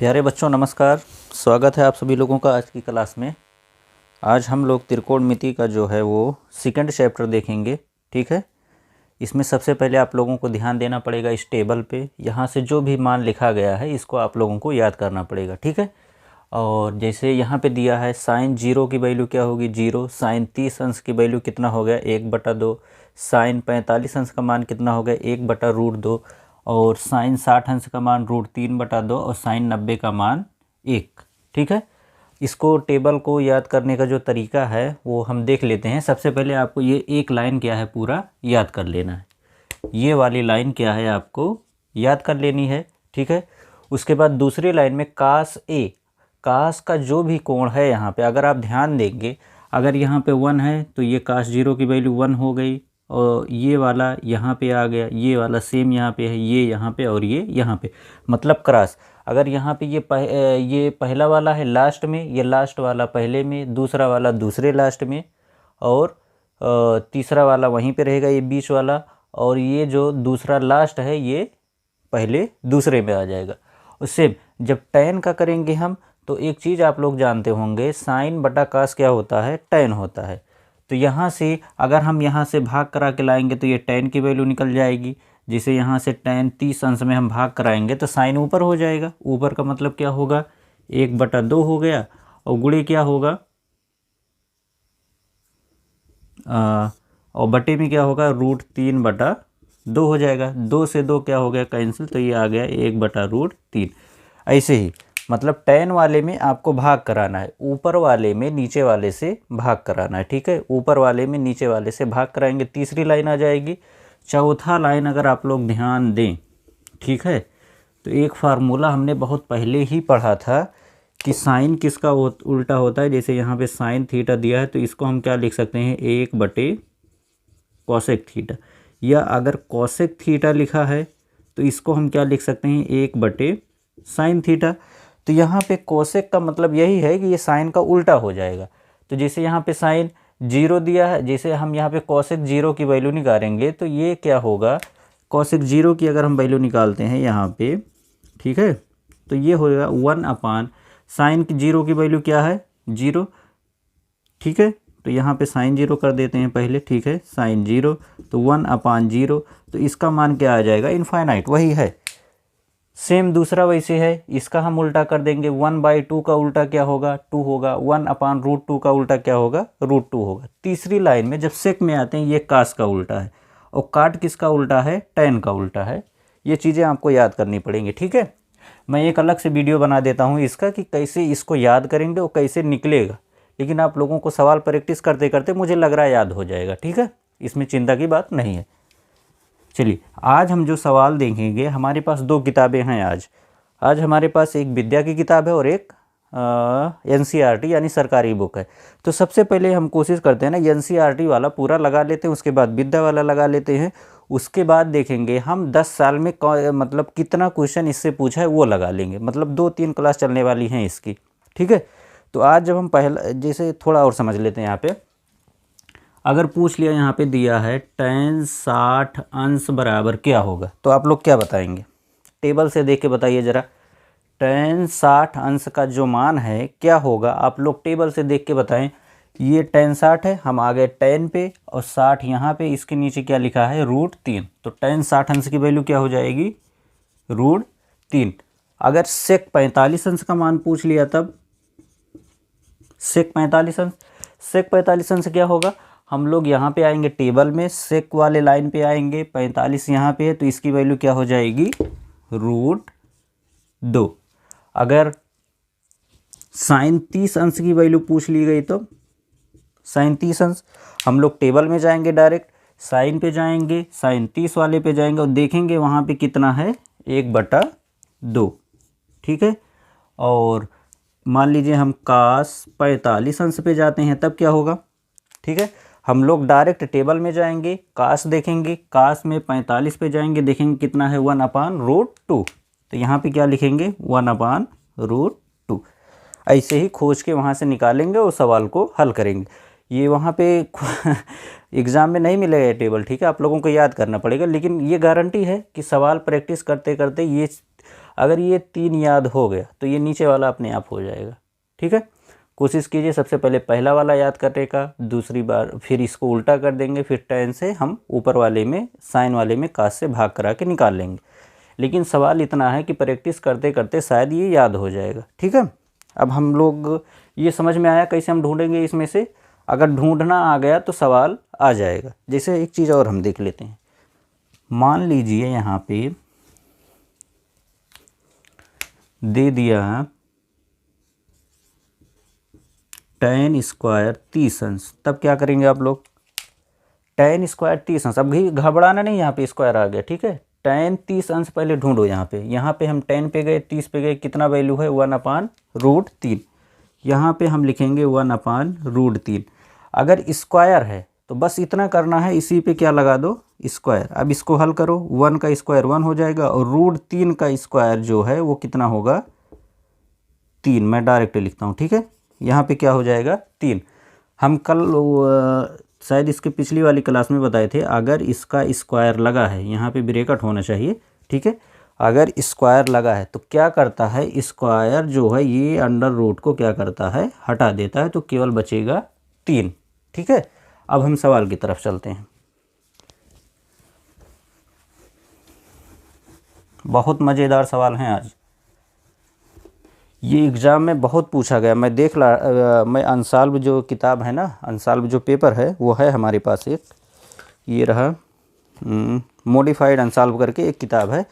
प्यारे बच्चों नमस्कार। स्वागत है आप सभी लोगों का आज की क्लास में। आज हम लोग त्रिकोणमिति का जो है वो सेकंड चैप्टर देखेंगे। ठीक है, इसमें सबसे पहले आप लोगों को ध्यान देना पड़ेगा इस टेबल पे। यहाँ से जो भी मान लिखा गया है इसको आप लोगों को याद करना पड़ेगा। ठीक है, और जैसे यहाँ पे दिया है साइन 0 की वैल्यू क्या होगी 0, साइन 30 अंश की वैल्यू कितना हो गया 1/2, साइन 45 अंश का मान कितना हो गया 1/√2, और साइन 60 अंश का मान √3/2, और साइन 90 का मान 1। ठीक है, इसको टेबल को याद करने का जो तरीका है वो हम देख लेते हैं। सबसे पहले आपको ये एक लाइन क्या है पूरा याद कर लेना है। ये वाली लाइन क्या है आपको याद कर लेनी है। ठीक है, उसके बाद दूसरी लाइन में कास ए, कास का जो भी कोण है यहाँ पे अगर आप ध्यान देंगे, अगर यहाँ पे 1 है तो ये कास 0 की वैल्यू 1 हो गई, और ये वाला यहाँ पे आ गया, ये वाला सेम यहाँ पे है, ये यहाँ पे और ये यहाँ पे, मतलब क्रॉस। अगर यहाँ पे ये पहला वाला है लास्ट में, ये लास्ट वाला पहले में, दूसरा वाला दूसरे लास्ट में, और तीसरा वाला वहीं पे रहेगा ये बीच वाला, और ये जो दूसरा लास्ट है ये पहले दूसरे में आ जाएगा। उससे जब टैन का करेंगे हम तो एक चीज़ आप लोग जानते होंगे, साइन बटा कास क्या होता है, टैन होता है। तो यहाँ से अगर हम यहाँ से भाग करा के लाएंगे तो ये टैन की वैल्यू निकल जाएगी। जैसे यहाँ से टैन 30 अंश में हम भाग कराएंगे तो साइन ऊपर हो जाएगा। ऊपर का मतलब क्या होगा 1/2 हो गया, और गुणे क्या होगा और बटे में क्या होगा √3/2 हो जाएगा। 2 से 2 क्या हो गया कैंसिल, तो ये आ गया 1/√3। ऐसे ही मतलब टैन वाले में आपको भाग कराना है, ऊपर वाले में नीचे वाले से भाग कराना है। ठीक है, ऊपर वाले में नीचे वाले से भाग कराएंगे, तीसरी लाइन आ जाएगी। चौथा लाइन अगर आप लोग ध्यान दें, ठीक है, तो एक फार्मूला हमने बहुत पहले ही पढ़ा था कि साइन किसका उल्टा होता है। जैसे यहाँ पे साइन थीटा दिया है तो इसको हम क्या लिख सकते हैं 1/कोसेक थीटा, या अगर कोसेक थीटा लिखा है तो इसको हम क्या लिख सकते हैं 1/साइन थीटा। तो यहाँ पे कोसेक का मतलब यही है कि ये साइन का उल्टा हो जाएगा। तो जैसे यहाँ पे साइन 0 दिया है, जैसे हम यहाँ पे कोसेक 0 की वैल्यू निकालेंगे तो ये क्या होगा, कोसेक 0 की अगर हम वैल्यू निकालते हैं यहाँ पे, ठीक है, तो ये होगा 1/, साइन की 0 की वैल्यू क्या है 0। ठीक है, तो यहाँ पे साइन 0 कर देते हैं पहले। ठीक है, साइन 0 तो 1/0, तो इसका मान क्या आ जाएगा इनफाइनाइट, वही है। सेम दूसरा वैसे है, इसका हम उल्टा कर देंगे। 1/2 का उल्टा क्या होगा 2 होगा, 1/√2 का उल्टा क्या होगा √2 होगा। तीसरी लाइन में जब सेक में आते हैं ये कास का उल्टा है, और काट किसका उल्टा है टैन का उल्टा है। ये चीज़ें आपको याद करनी पड़ेंगी। ठीक है, मैं एक अलग से वीडियो बना देता हूँ इसका कि कैसे इसको याद करेंगे और कैसे निकलेगा, लेकिन आप लोगों को सवाल प्रैक्टिस करते करते मुझे लग रहा है याद हो जाएगा। ठीक है, इसमें चिंता की बात नहीं है। चलिए आज हम जो सवाल देखेंगे, हमारे पास 2 किताबें हैं आज हमारे पास एक विद्या की किताब है और एक एनसीईआरटी यानी सरकारी बुक है। तो सबसे पहले हम कोशिश करते हैं ना एनसीईआरटी वाला पूरा लगा लेते हैं, उसके बाद विद्या वाला लगा लेते हैं, उसके बाद देखेंगे हम 10 साल में मतलब कितना क्वेश्चन इससे पूछा है वो लगा लेंगे। मतलब 2-3 क्लास चलने वाली हैं इसकी। ठीक है, तो आज जब हम पहला जैसे थोड़ा और समझ लेते हैं, यहाँ पे अगर पूछ लिया, यहाँ पे दिया है tan 60 अंश बराबर क्या होगा, तो आप लोग क्या बताएंगे, टेबल से देख के बताइए ज़रा। tan 60 अंश का जो मान है क्या होगा, आप लोग टेबल से देख के बताएं। ये tan 60 है, हम आ गए tan पे, और 60 यहाँ पे, इसके नीचे क्या लिखा है √3, तो tan 60 अंश की वैल्यू क्या हो जाएगी √3। अगर सेक 45 अंश का मान पूछ लिया तब सेक 45 अंश क्या होगा, हम लोग यहाँ पे आएंगे टेबल में, सेक वाले लाइन पे आएंगे, 45 यहाँ पे है तो इसकी वैल्यू क्या हो जाएगी √2। अगर साइन 30 अंश की वैल्यू पूछ ली गई तो साइन 30 अंश हम लोग टेबल में जाएंगे, डायरेक्ट साइन पे जाएंगे, साइन 30 वाले पे जाएंगे और देखेंगे वहाँ पे कितना है 1/2। ठीक है, और मान लीजिए हम कास 45 अंश पे जाते हैं तब क्या होगा। ठीक है, हम लोग डायरेक्ट टेबल में जाएंगे, कास देखेंगे, कास में 45 पे जाएंगे, देखेंगे कितना है 1/√2, तो यहाँ पे क्या लिखेंगे 1/√2। ऐसे ही खोज के वहाँ से निकालेंगे और सवाल को हल करेंगे। ये वहाँ पे एग्ज़ाम में नहीं मिलेगा टेबल। ठीक है, आप लोगों को याद करना पड़ेगा, लेकिन ये गारंटी है कि सवाल प्रैक्टिस करते करते ये अगर ये 3 याद हो गया तो ये नीचे वाला अपने आप हो जाएगा। ठीक है, कोशिश कीजिए सबसे पहले पहला वाला याद करने का, दूसरी बार फिर इसको उल्टा कर देंगे, फिर tan से हम ऊपर वाले में साइन वाले में cos से भाग करा के निकाल लेंगे। लेकिन सवाल इतना है कि प्रैक्टिस करते करते शायद ये याद हो जाएगा। ठीक है, अब हम लोग ये समझ में आया कैसे हम ढूंढेंगे इसमें से। अगर ढूंढना आ गया तो सवाल आ जाएगा। जैसे एक चीज़ और हम देख लेते हैं, मान लीजिए यहाँ पे दे दिया tan स्क्वायर 30 अंश, तब क्या करेंगे आप लोग, tan स्क्वायर 30 अंश, अब घबराना नहीं, यहाँ पे स्क्वायर आ गया। ठीक है, tan 30 अंश पहले ढूंढो। यहाँ पे हम tan पे गए, 30 पे गए, कितना वैल्यू है 1/√3। यहाँ पे हम लिखेंगे 1/√3। अगर स्क्वायर है तो बस इतना करना है, इसी पे क्या लगा दो, स्क्वायर। अब इसको हल करो, 1 का स्क्वायर 1 हो जाएगा और √3 का स्क्वायर जो है वो कितना होगा 3। मैं डायरेक्ट लिखता हूँ। ठीक है, यहाँ पे क्या हो जाएगा 3। हम कल शायद इसके पिछली वाली क्लास में बताए थे, अगर इसका स्क्वायर लगा है, यहाँ पे ब्रैकेट होना चाहिए। ठीक है, अगर स्क्वायर लगा है तो क्या करता है, स्क्वायर जो है ये अंडर रूट को क्या करता है, हटा देता है, तो केवल बचेगा 3। ठीक है, अब हम सवाल की तरफ चलते हैं। बहुत मज़ेदार सवाल हैं आज, ये एग्ज़ाम में बहुत पूछा गया। मैं अनसॉल्व जो किताब है ना, अनसॉल्व जो पेपर है वो है हमारे पास, एक ये रहा मॉडिफाइड अनसॉल्व करके एक किताब है।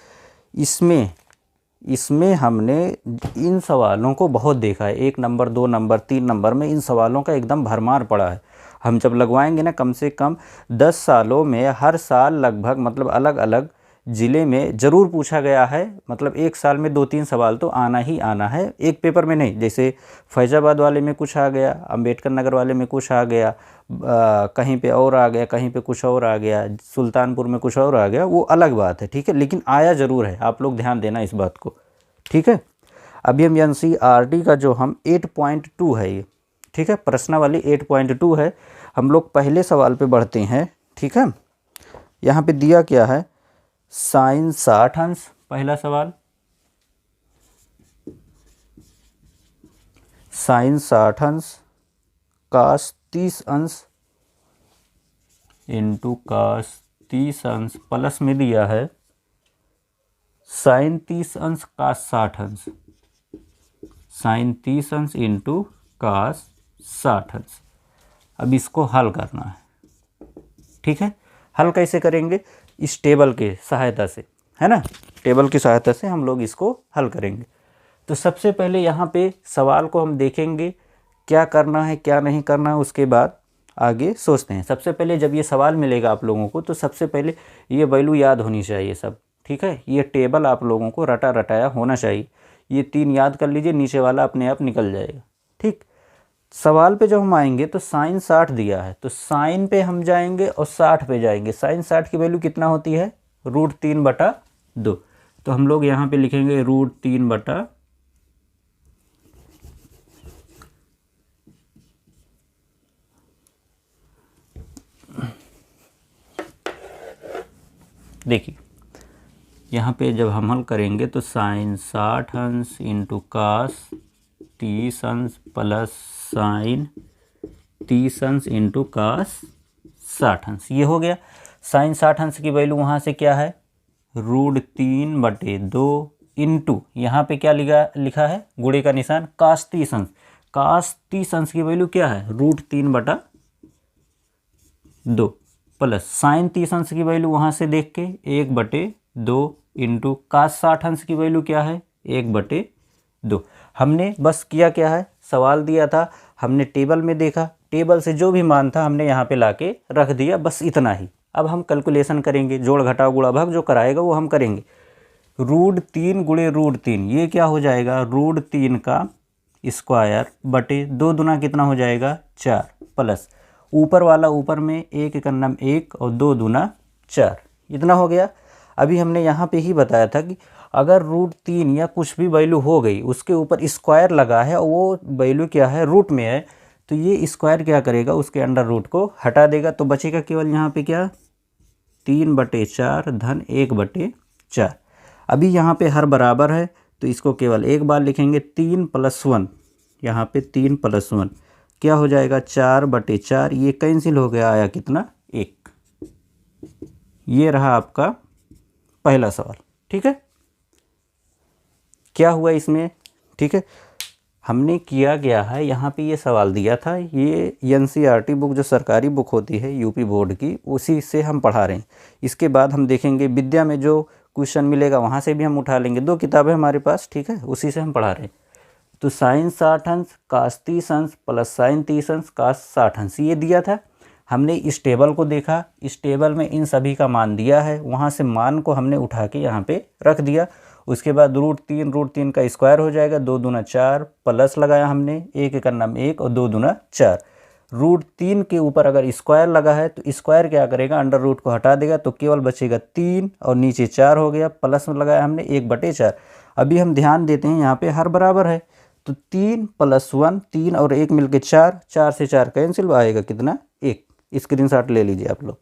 इसमें हमने इन सवालों को बहुत देखा है। 1 नंबर 2 नंबर 3 नंबर में इन सवालों का एकदम भरमार पड़ा है। हम जब लगवाएंगे ना, कम से कम 10 सालों में हर साल लगभग, मतलब अलग अलग ज़िले में ज़रूर पूछा गया है। मतलब एक साल में 2-3 सवाल तो आना ही आना है, एक पेपर में नहीं। जैसे फैज़ाबाद वाले में कुछ आ गया, अम्बेडकर नगर वाले में कुछ आ गया, कहीं पे और आ गया, कहीं पे कुछ और आ गया, सुल्तानपुर में कुछ और आ गया, वो अलग बात है। ठीक है, लेकिन आया ज़रूर है, आप लोग ध्यान देना इस बात को। ठीक है, अभी हम NCERT का जो हम 8.2 है ये, ठीक है, प्रश्नावली 8.2 है। हम लोग पहले सवाल पे बढ़ते हैं। ठीक है, यहाँ पे दिया क्या है, साइन 60 अंश, पहला सवाल, साइन 60 अंश cos 30 अंश इंटू cos 30 अंश, प्लस में दिया है साइन 30 अंश cos 60 अंश, साइन 30 अंश इंटू cos 60 अंश। अब इसको हल करना है। ठीक है, हल कैसे करेंगे, इस टेबल के सहायता से, है ना, टेबल की सहायता से हम लोग इसको हल करेंगे। तो सबसे पहले यहाँ पे सवाल को हम देखेंगे क्या करना है क्या नहीं करना है, उसके बाद आगे सोचते हैं। सबसे पहले जब ये सवाल मिलेगा आप लोगों को, तो सबसे पहले ये वैल्यू याद होनी चाहिए सब। ठीक है, ये टेबल आप लोगों को रटा रटाया होना चाहिए। ये 3 याद कर लीजिए, नीचे वाला अपने आप निकल जाएगा। ठीक, सवाल पे जब हम आएंगे तो साइन 60 दिया है, तो साइन पे हम जाएंगे और 60 पे जाएंगे। साइन 60 की वैल्यू कितना होती है, √3/2। तो हम लोग यहाँ पे लिखेंगे √3/, देखिए यहाँ पे जब हम हल करेंगे तो साइन 60 अंश इंटू cos 30 अंश प्लस साइन 30 अंश इंटू cos 60 अंश, ये हो गया। साइन 60 अंश की वैल्यू वहाँ से क्या है, √3/2 इंटू यहाँ पे क्या लिखा है, गुणे का निशान, cos 30 अंश। cos 30 अंश की वैल्यू क्या है, √3/2 प्लस साइन 30 अंश की वैल्यू वहाँ से देख के 1/2 इंटू cos 60 अंश की वैल्यू क्या है, 1/2। हमने बस किया क्या है, सवाल दिया था, हमने टेबल में देखा, टेबल से जो भी मान था हमने यहाँ पे लाके रख दिया, बस इतना ही। अब हम कैलकुलेशन करेंगे, जोड़ घटाव गुणा भाग जो कराएगा वो हम करेंगे। √3 गुणे √3, ये क्या हो जाएगा, √3 का स्क्वायर बटे 2 दूना कितना हो जाएगा 4, प्लस ऊपर वाला ऊपर में 1 × 9 1 और 2 दूना 4, इतना हो गया। अभी हमने यहाँ पे ही बताया था कि अगर √3 या कुछ भी वैल्यू हो गई, उसके ऊपर स्क्वायर लगा है और वो वैल्यू क्या है, रूट में है, तो ये स्क्वायर क्या करेगा, उसके अंडर रूट को हटा देगा। तो बचेगा केवल यहाँ पे क्या, 3/4 धन 1/4। अभी यहाँ पे हर बराबर है तो इसको केवल एक बार लिखेंगे, 3 + 1, यहाँ पे 3 + 1 क्या हो जाएगा 4/4, ये कैंसिल हो गया, आया कितना 1। ये रहा आपका पहला सवाल। ठीक है, क्या हुआ इसमें, ठीक है, हमने किया गया है यहाँ पे ये सवाल दिया था, ये एनसीईआरटी बुक जो सरकारी बुक होती है यूपी बोर्ड की, उसी से हम पढ़ा रहे हैं। इसके बाद हम देखेंगे विद्या में जो क्वेश्चन मिलेगा वहाँ से भी हम उठा लेंगे, 2 किताबें हमारे पास, ठीक है, उसी से हम पढ़ा रहे हैं। तो साइन 60 अंश कास 30 अंश प्लस साइन 30 अंश कास 60 अंश ये दिया था। हमने इस टेबल को देखा, इस टेबल में इन सभी का मान दिया है, वहाँ से मान को हमने उठा के यहाँ पे रख दिया। उसके बाद √3 का स्क्वायर हो जाएगा, 2 दूना 4 प्लस लगाया हमने, 1 एक नाम 1 और 2 दूना 4। √3 के ऊपर अगर स्क्वायर लगा है तो स्क्वायर क्या करेगा, अंडर रूट को हटा देगा तो केवल बचेगा 3 और नीचे 4 हो गया, प्लस में लगाया हमने 1/4। अभी हम ध्यान देते हैं यहाँ पे हर बराबर है तो 3 + 1, 3 और 1 मिलके 4, 4 से 4 कैंसिल, आएगा कितना 1। स्क्रीनशॉट ले लीजिए आप लोग।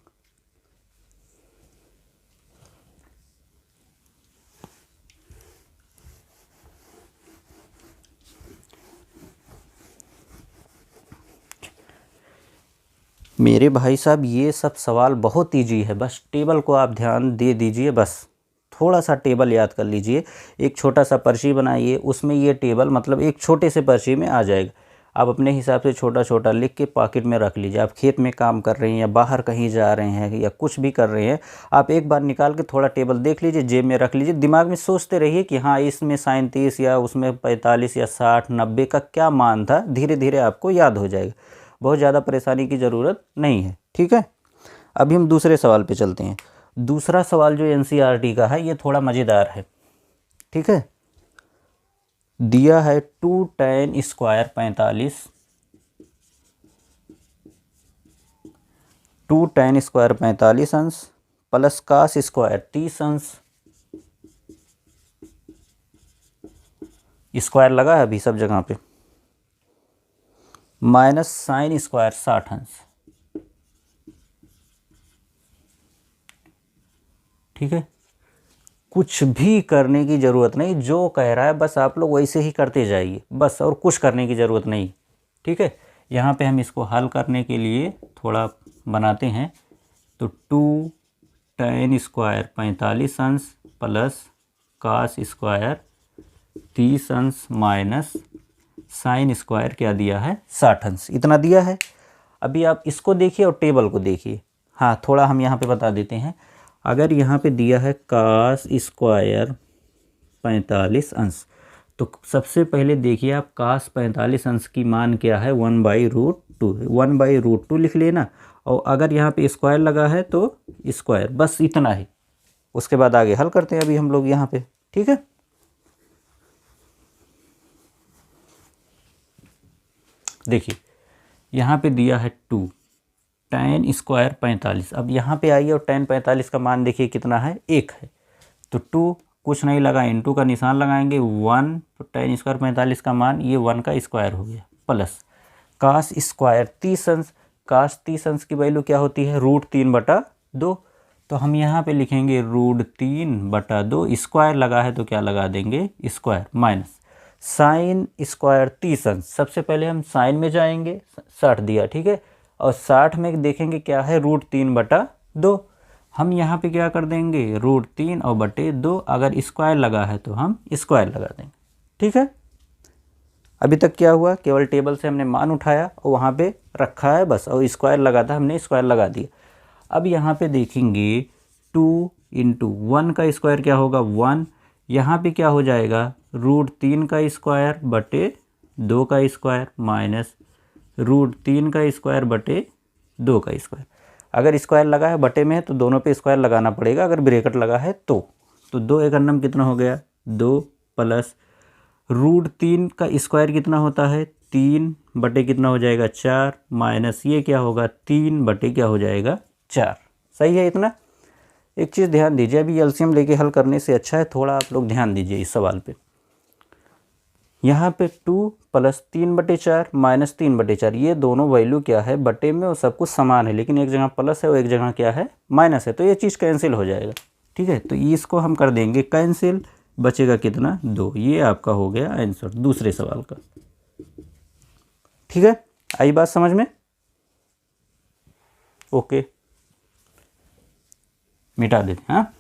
मेरे भाई साहब ये सब सवाल बहुत ईजी है, बस टेबल को आप ध्यान दे दीजिए, बस थोड़ा सा टेबल याद कर लीजिए। एक छोटा सा पर्ची बनाइए, उसमें ये टेबल मतलब एक छोटे से पर्ची में आ जाएगा। आप अपने हिसाब से छोटा छोटा लिख के पॉकेट में रख लीजिए। आप खेत में काम कर रहे हैं या बाहर कहीं जा रहे हैं या कुछ भी कर रहे हैं, आप एक बार निकाल के थोड़ा टेबल देख लीजिए, जेब में रख लीजिए, दिमाग में सोचते रहिए कि हाँ इसमें साइन 30 या उसमें 45 या 60 90 का क्या मान था, धीरे धीरे आपको याद हो जाएगा। बहुत ज़्यादा परेशानी की ज़रूरत नहीं है, ठीक है। अभी हम दूसरे सवाल पे चलते हैं। दूसरा सवाल जो एनसीईआरटी का है ये थोड़ा मज़ेदार है, ठीक है। दिया है 2 tan स्क्वायर 45, 2 tan स्क्वायर 45 अंश प्लस कास स्क्वायर 30 अंश, स्क्वायर लगा है अभी सब जगह पे, माइनस साइन स्क्वायर 60 अंश, ठीक है। कुछ भी करने की ज़रूरत नहीं, जो कह रहा है बस आप लोग वैसे ही करते जाइए बस, और कुछ करने की ज़रूरत नहीं, ठीक है। यहाँ पे हम इसको हल करने के लिए थोड़ा बनाते हैं। तो 2 tan स्क्वायर 45 अंश प्लस कास स्क्वायर 30 अंश माइनस साइन स्क्वायर क्या दिया है 60 अंश, इतना दिया है। अभी आप इसको देखिए और टेबल को देखिए। हाँ, थोड़ा हम यहाँ पे बता देते हैं। अगर यहाँ पे दिया है कास स्क्वायर 45 अंश, तो सबसे पहले देखिए आप कास 45 अंश की मान क्या है 1/√2, 1/√2 लिख लेना। और अगर यहाँ पे स्क्वायर लगा है तो स्क्वायर, बस इतना ही। उसके बाद आगे हल करते हैं अभी हम लोग यहाँ पे, ठीक है। देखिए यहाँ पे दिया है 2 tan स्क्वायर 45। अब यहाँ पे आइए और tan 45 का मान देखिए कितना है 1 है, तो 2 कुछ नहीं लगा, इनटू का निशान लगाएंगे 1, तो tan स्क्वायर 45 का मान ये 1 का स्क्वायर हो गया, प्लस कास स्क्वायर 30 अंश, कास 30 अंश की वैल्यू क्या होती है √3/2, तो हम यहाँ पे लिखेंगे √3/2, स्क्वायर लगा है तो क्या लगा देंगे स्क्वायर, माइनस साइन स्क्वायर 30 अंश। सबसे पहले हम साइन में जाएंगे, 60 दिया, ठीक है, और 60 में देखेंगे क्या है √3/2, हम यहाँ पे क्या कर देंगे √3 और बटे 2, अगर स्क्वायर लगा है तो हम स्क्वायर लगा देंगे, ठीक है। अभी तक क्या हुआ, केवल टेबल से हमने मान उठाया और वहाँ पे रखा है बस, और स्क्वायर लगा था हमने स्क्वायर लगा दिया। अब यहाँ पे देखेंगे 2 × 1 का स्क्वायर क्या होगा 1, यहाँ पे क्या हो जाएगा √3 का स्क्वायर बटे 2 का स्क्वायर माइनस √3 का स्क्वायर बटे 2 का स्क्वायर। अगर स्क्वायर लगा है बटे में है तो दोनों पे स्क्वायर लगाना पड़ेगा, अगर ब्रैकेट लगा है तो 2 एक अन्नम कितना हो गया 2, प्लस √3 का स्क्वायर कितना होता है 3 बटे कितना हो जाएगा 4, माइनस ये क्या होगा 3 बटे क्या हो जाएगा 4। सही है इतना। एक चीज़ ध्यान दीजिए, अभी एलसीएम लेके हल करने से अच्छा है थोड़ा आप लोग ध्यान दीजिए इस सवाल पे। यहाँ पे 2 प्लस 3/4 माइनस 3/4, ये दोनों वैल्यू क्या है बटे में और सब कुछ समान है, लेकिन एक जगह प्लस है और एक जगह क्या है माइनस है, तो ये चीज़ कैंसिल हो जाएगा, ठीक है, तो इसको हम कर देंगे कैंसिल, बचेगा कितना 2। ये आपका हो गया आंसर दूसरे सवाल का। ठीक है, आई बात समझ में? ओके, मिटा देते हैं। हाँ,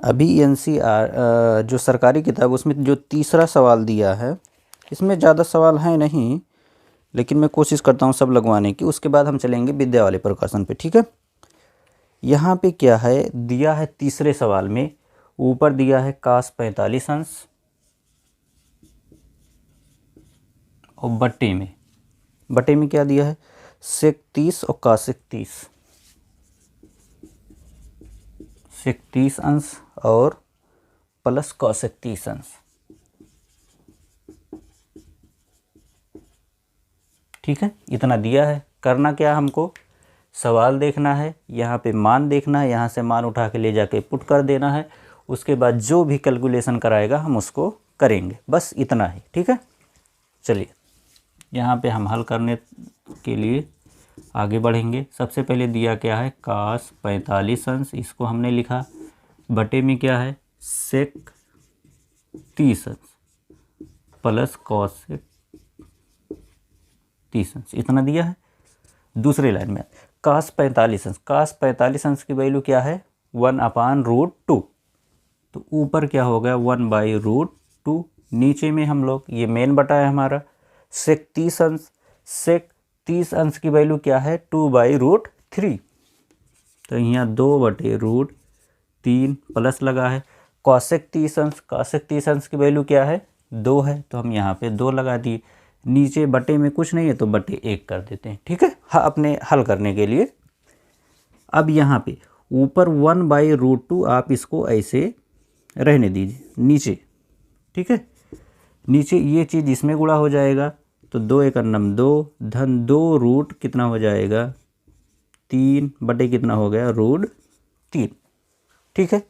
अभी एनसीआर जो सरकारी किताब उसमें जो तीसरा सवाल दिया है, इसमें ज़्यादा सवाल हैं नहीं, लेकिन मैं कोशिश करता हूँ सब लगवाने की। उसके बाद हम चलेंगे विद्या वाले प्रकाशन पे। ठीक है, यहाँ पे क्या है दिया है तीसरे सवाल में, ऊपर दिया है cos 45 अंश और बटे में क्या दिया है sec 30 और cos 30, sec 30 अंश और प्लस cos 30 अंश। ठीक है, इतना दिया है। करना क्या हमको, सवाल देखना है, यहाँ पे मान देखना है, यहाँ से मान उठा के ले जाके पुट कर देना है। उसके बाद जो भी कैलकुलेशन कराएगा हम उसको करेंगे, बस इतना ही। ठीक है, चलिए यहाँ पे हम हल करने के लिए आगे बढ़ेंगे। सबसे पहले दिया क्या है cos 45 अंश, इसको हमने लिखा, बटे में क्या है sec 30 अंश प्लस cos 30 अंश, इतना दिया है। दूसरे लाइन में cos 45 अंश, cos 45 अंश की वैल्यू क्या है 1/√2, तो ऊपर क्या हो गया 1/√2। नीचे में हम लोग ये मेन बटा है हमारा sec 30 अंश, sec 30 अंश की वैल्यू क्या है 2/√3, तो यहाँ 2/√3 प्लस लगा है। cosec 30 अंश, cosec 30 अंश की वैल्यू क्या है 2 है, तो हम यहाँ पे 2 लगा दिए। नीचे बटे में कुछ नहीं है तो बटे 1 कर देते हैं। ठीक है, हाँ, अपने हल करने के लिए। अब यहाँ पे ऊपर 1/√2 आप इसको ऐसे रहने दीजिए नीचे। ठीक है, नीचे ये चीज़ इसमें गुणा हो जाएगा, तो 2 × 2 धन 2 रूट कितना हो जाएगा 3 बटे कितना हो गया √3। ठीक है,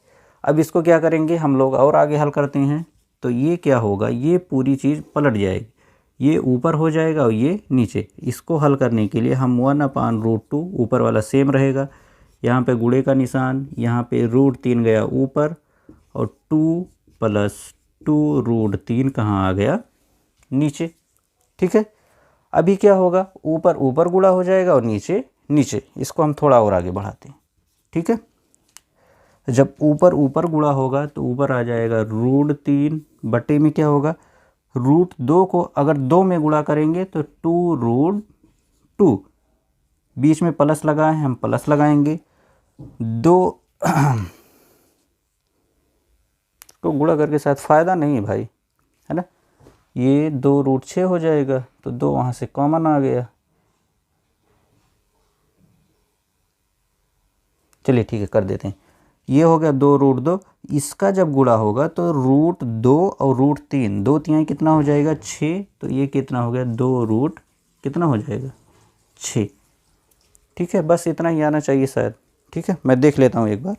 अब इसको क्या करेंगे हम लोग और आगे हल करते हैं, तो ये क्या होगा, ये पूरी चीज़ पलट जाएगी, ये ऊपर हो जाएगा और ये नीचे। इसको हल करने के लिए हम 1/√2, ऊपर वाला सेम रहेगा, यहाँ पे गुणे का निशान, यहाँ पे √3 गया ऊपर और 2 + 2√3 कहाँ आ गया नीचे। ठीक है, अभी क्या होगा ऊपर ऊपर गुणा हो जाएगा और नीचे नीचे। इसको हम थोड़ा और आगे बढ़ाते हैं। ठीक है, जब ऊपर ऊपर गुणा होगा तो ऊपर आ जाएगा √3 बटे में क्या होगा √2 को अगर 2 में गुणा करेंगे तो 2√2, बीच में प्लस लगा है हम प्लस लगाएंगे, 2 को गुणा करके शायद फ़ायदा नहीं है भाई, है ना। ये 2√6 हो जाएगा, तो 2 वहाँ से कॉमन आ गया। चलिए ठीक है, कर देते हैं। ये हो गया 2√2, इसका जब गुणा होगा तो √2 और √3, 2 तिहाई कितना हो जाएगा 6, तो ये कितना हो गया 2 कितना हो जाएगा 6। ठीक है, बस इतना ही आना चाहिए शायद। ठीक है, मैं देख लेता हूँ एक बार।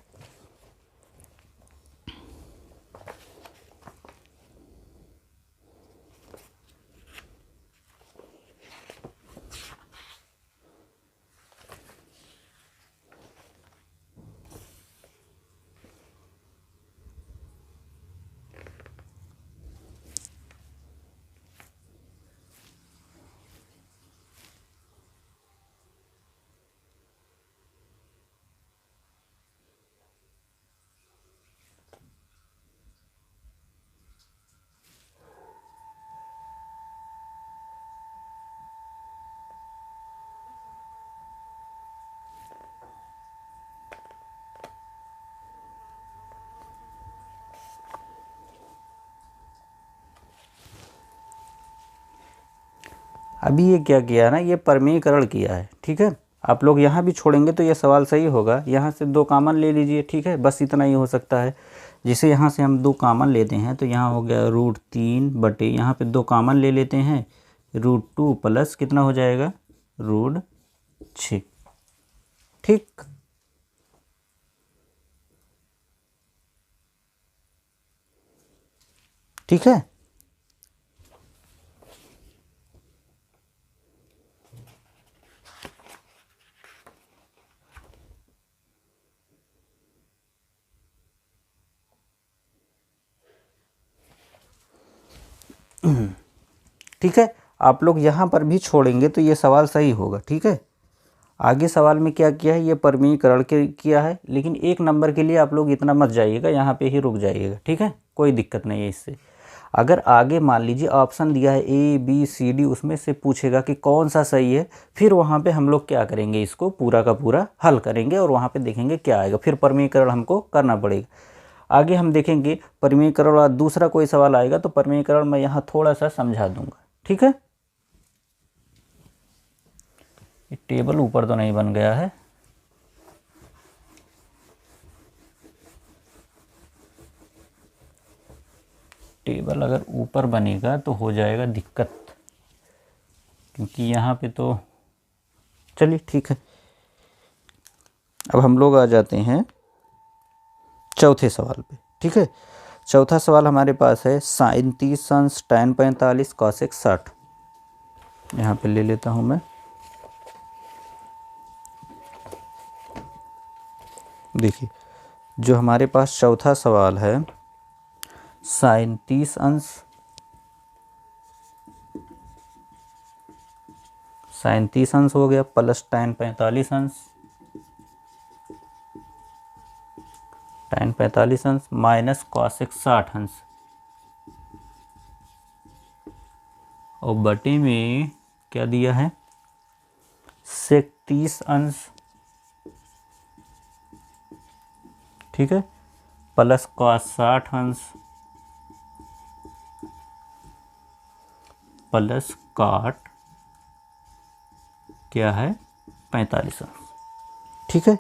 अभी ये क्या किया ना, ये परमीकरण किया है। ठीक है, आप लोग यहाँ भी छोड़ेंगे तो ये सवाल सही होगा। यहाँ से 2 कॉमन ले लीजिए। ठीक है, बस इतना ही हो सकता है। जैसे यहाँ से हम 2 कॉमन लेते हैं तो यहाँ हो गया √3 बटे, यहाँ पे 2 कॉमन ले लेते हैं √2 प्लस कितना हो जाएगा √6। ठीक, ठीक है। ठीक है, आप लोग यहाँ पर भी छोड़ेंगे तो ये सवाल सही होगा। ठीक है, आगे सवाल में क्या किया है, ये परिमीकरण के किया है, लेकिन एक नंबर के लिए आप लोग इतना मत जाइएगा, यहाँ पे ही रुक जाइएगा। ठीक है, कोई दिक्कत नहीं है इससे। अगर आगे मान लीजिए ऑप्शन दिया है ए बी सी डी, उसमें से पूछेगा कि कौन सा सही है, फिर वहाँ पे हम लोग क्या करेंगे, इसको पूरा का पूरा हल करेंगे और वहाँ पे देखेंगे क्या आएगा, फिर परिमीकरण हमको करना पड़ेगा। आगे हम देखेंगे परिमीकरण और दूसरा कोई सवाल आएगा तो परिमीकरण मैं यहाँ थोड़ा सा समझा दूंगा। ठीक है, ये टेबल ऊपर तो नहीं बन गया है, टेबल अगर ऊपर बनेगा तो हो जाएगा दिक्कत, क्योंकि यहाँ पे तो चलिए ठीक है। अब हम लोग आ जाते हैं चौथे सवाल पे। ठीक है, चौथा सवाल हमारे पास है साइन 30 अंश tan 45 कॉसेक 60। यहाँ पे ले लेता हूँ मैं। देखिए, जो हमारे पास चौथा सवाल है साइन 30 अंश हो गया प्लस tan 45 अंश माइनस कॉसेक 60 अंश, और बटे में क्या दिया है, सेक 30 अंश। ठीक है, प्लस कॉस 60 अंश प्लस काट क्या है 45 अंश। ठीक है,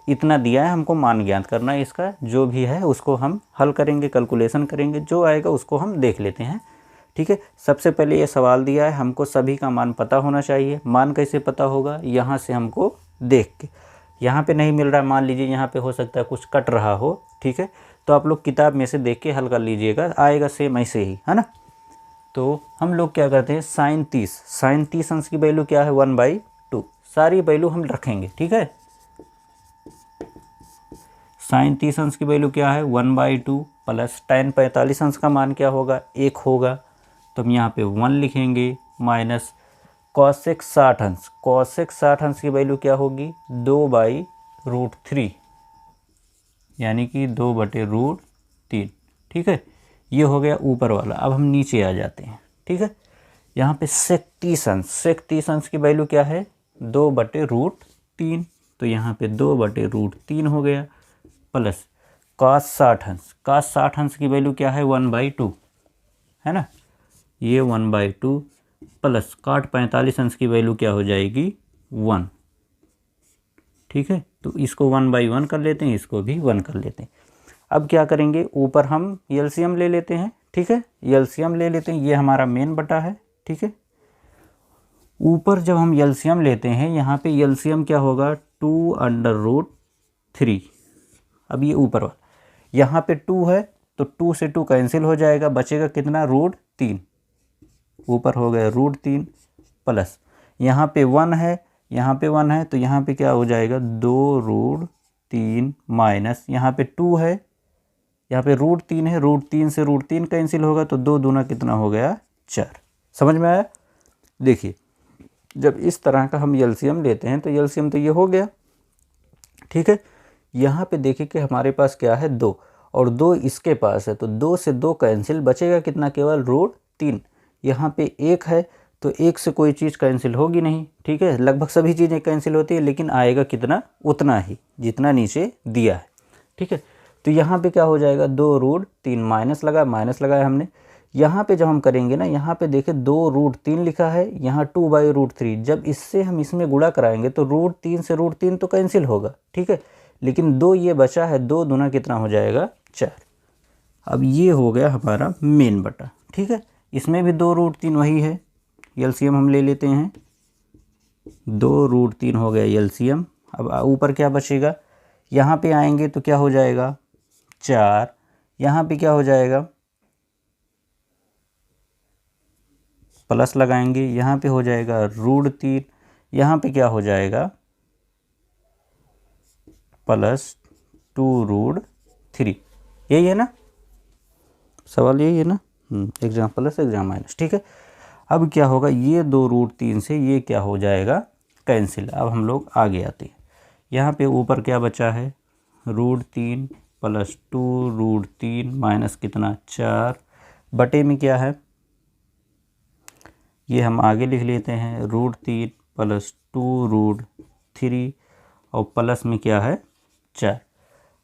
इतना दिया है, हमको मान ज्ञात करना है इसका, जो भी है उसको हम हल करेंगे, कैलकुलेशन करेंगे, जो आएगा उसको हम देख लेते हैं। ठीक है, सबसे पहले ये सवाल दिया है, हमको सभी का मान पता होना चाहिए। मान कैसे पता होगा, यहाँ से हमको देख के, यहाँ पे नहीं मिल रहा है, मान लीजिए यहाँ पे हो सकता है कुछ कट रहा हो। ठीक है, तो आप लोग किताब में से देख के हल कर लीजिएगा, आएगा सेम ऐसे ही, है ना। तो हम लोग क्या करते हैं, साइन 30 अंश की वैल्यू क्या है 1/2, सारी वैल्यू हम रखेंगे। ठीक है, साइन 30 अंश की वैल्यू क्या है 1/2 प्लस tan 45 अंश का मान क्या होगा 1 होगा, तो हम यहाँ पे 1 लिखेंगे, माइनस कॉसेक 60 अंश की वैल्यू क्या होगी 2/√3, यानी कि 2/√3। ठीक है, ये हो गया ऊपर वाला। अब हम नीचे आ जाते हैं। ठीक है, यहाँ पे सेक 30 अंश की वैल्यू क्या है 2/√3, तो यहाँ पे 2/√3 हो गया, प्लस cos 60 अंश की वैल्यू क्या है 1/2, है ना, ये 1/2 प्लस काट 45 अंश की वैल्यू क्या हो जाएगी 1। ठीक है, तो इसको 1/1 कर लेते हैं, इसको भी 1 कर लेते हैं। अब क्या करेंगे, ऊपर हम एलसीएम ले लेते हैं। ठीक है, एलसीएम ले लेते हैं, ये हमारा मेन बटा है। ठीक है, ऊपर जब हम एलसीएम लेते हैं, यहाँ पे एलसीएम क्या होगा 2/√3। अब ये ऊपर वाला, यहाँ पे 2 है तो 2 से 2 कैंसिल हो जाएगा, बचेगा कितना √3, ऊपर हो गया √3 प्लस यहाँ पे 1 है, यहाँ पे 1 है, तो यहाँ पे क्या हो जाएगा 2√3 माइनस यहाँ पे 2 है, यहाँ पे √3 है, √3 से √3 कैंसिल होगा, तो 2 दूना कितना हो गया 4। समझ में आया। देखिए, जब इस तरह का हम एलसीएम लेते हैं तो एलसीएम तो ये हो गया। ठीक है, यहाँ पे देखिए कि हमारे पास क्या है 2 और 2 इसके पास है, तो 2 से 2 कैंसिल, बचेगा कितना केवल √3। यहाँ पे 1 है तो 1 से कोई चीज़ कैंसिल होगी नहीं। ठीक है, लगभग सभी चीज़ें कैंसिल होती है, लेकिन आएगा कितना उतना ही जितना नीचे दिया है। ठीक है, तो यहाँ पे क्या हो जाएगा 2√3 माइनस लगाया हमने। यहाँ पे जब हम करेंगे ना, यहाँ पे देखें 2√3 लिखा है, यहाँ 2/√3, जब इससे हम इसमें गुणा कराएंगे तो √3 से √3 तो कैंसिल होगा। ठीक है, लेकिन 2 ये बचा है, 2 दूना कितना हो जाएगा 4। अब ये हो गया हमारा मेन बटा। ठीक है, इसमें भी 2√3 वही है, एलसीएम हम ले लेते हैं, 2√3 हो गया एलसीएम। अब ऊपर क्या बचेगा, यहाँ पे आएंगे तो क्या हो जाएगा 4, यहाँ पे क्या हो जाएगा प्लस लगाएंगे, यहाँ पे हो जाएगा √3, यहाँ पे क्या हो जाएगा +2√3। यही है ना सवाल, यही है ना। एग्जाम प्लस एग्जाम माइनस, ठीक है। अब क्या होगा, ये 2√3 से ये क्या हो जाएगा कैंसिल। अब हम लोग आगे आते हैं, यहाँ पे ऊपर क्या बचा है √3 + 2√3 माइनस कितना 4 बटे में क्या है, ये हम आगे लिख लेते हैं √3 + 2√3 और प्लस में क्या है 4।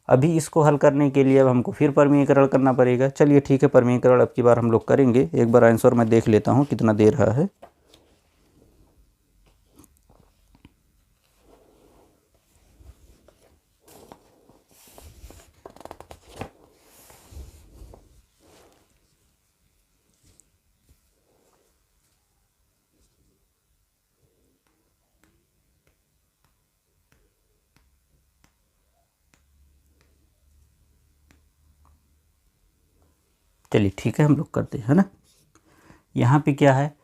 अभी इसको हल करने के लिए अब हमको फिर परमीकरण करना पड़ेगा। चलिए ठीक है, परमीकरण अब की बार हम लोग करेंगे। एक बार आंसर मैं देख लेता हूँ कितना दे रहा है। चलिए ठीक है, हम लोग करते हैं ना। यहाँ पे क्या है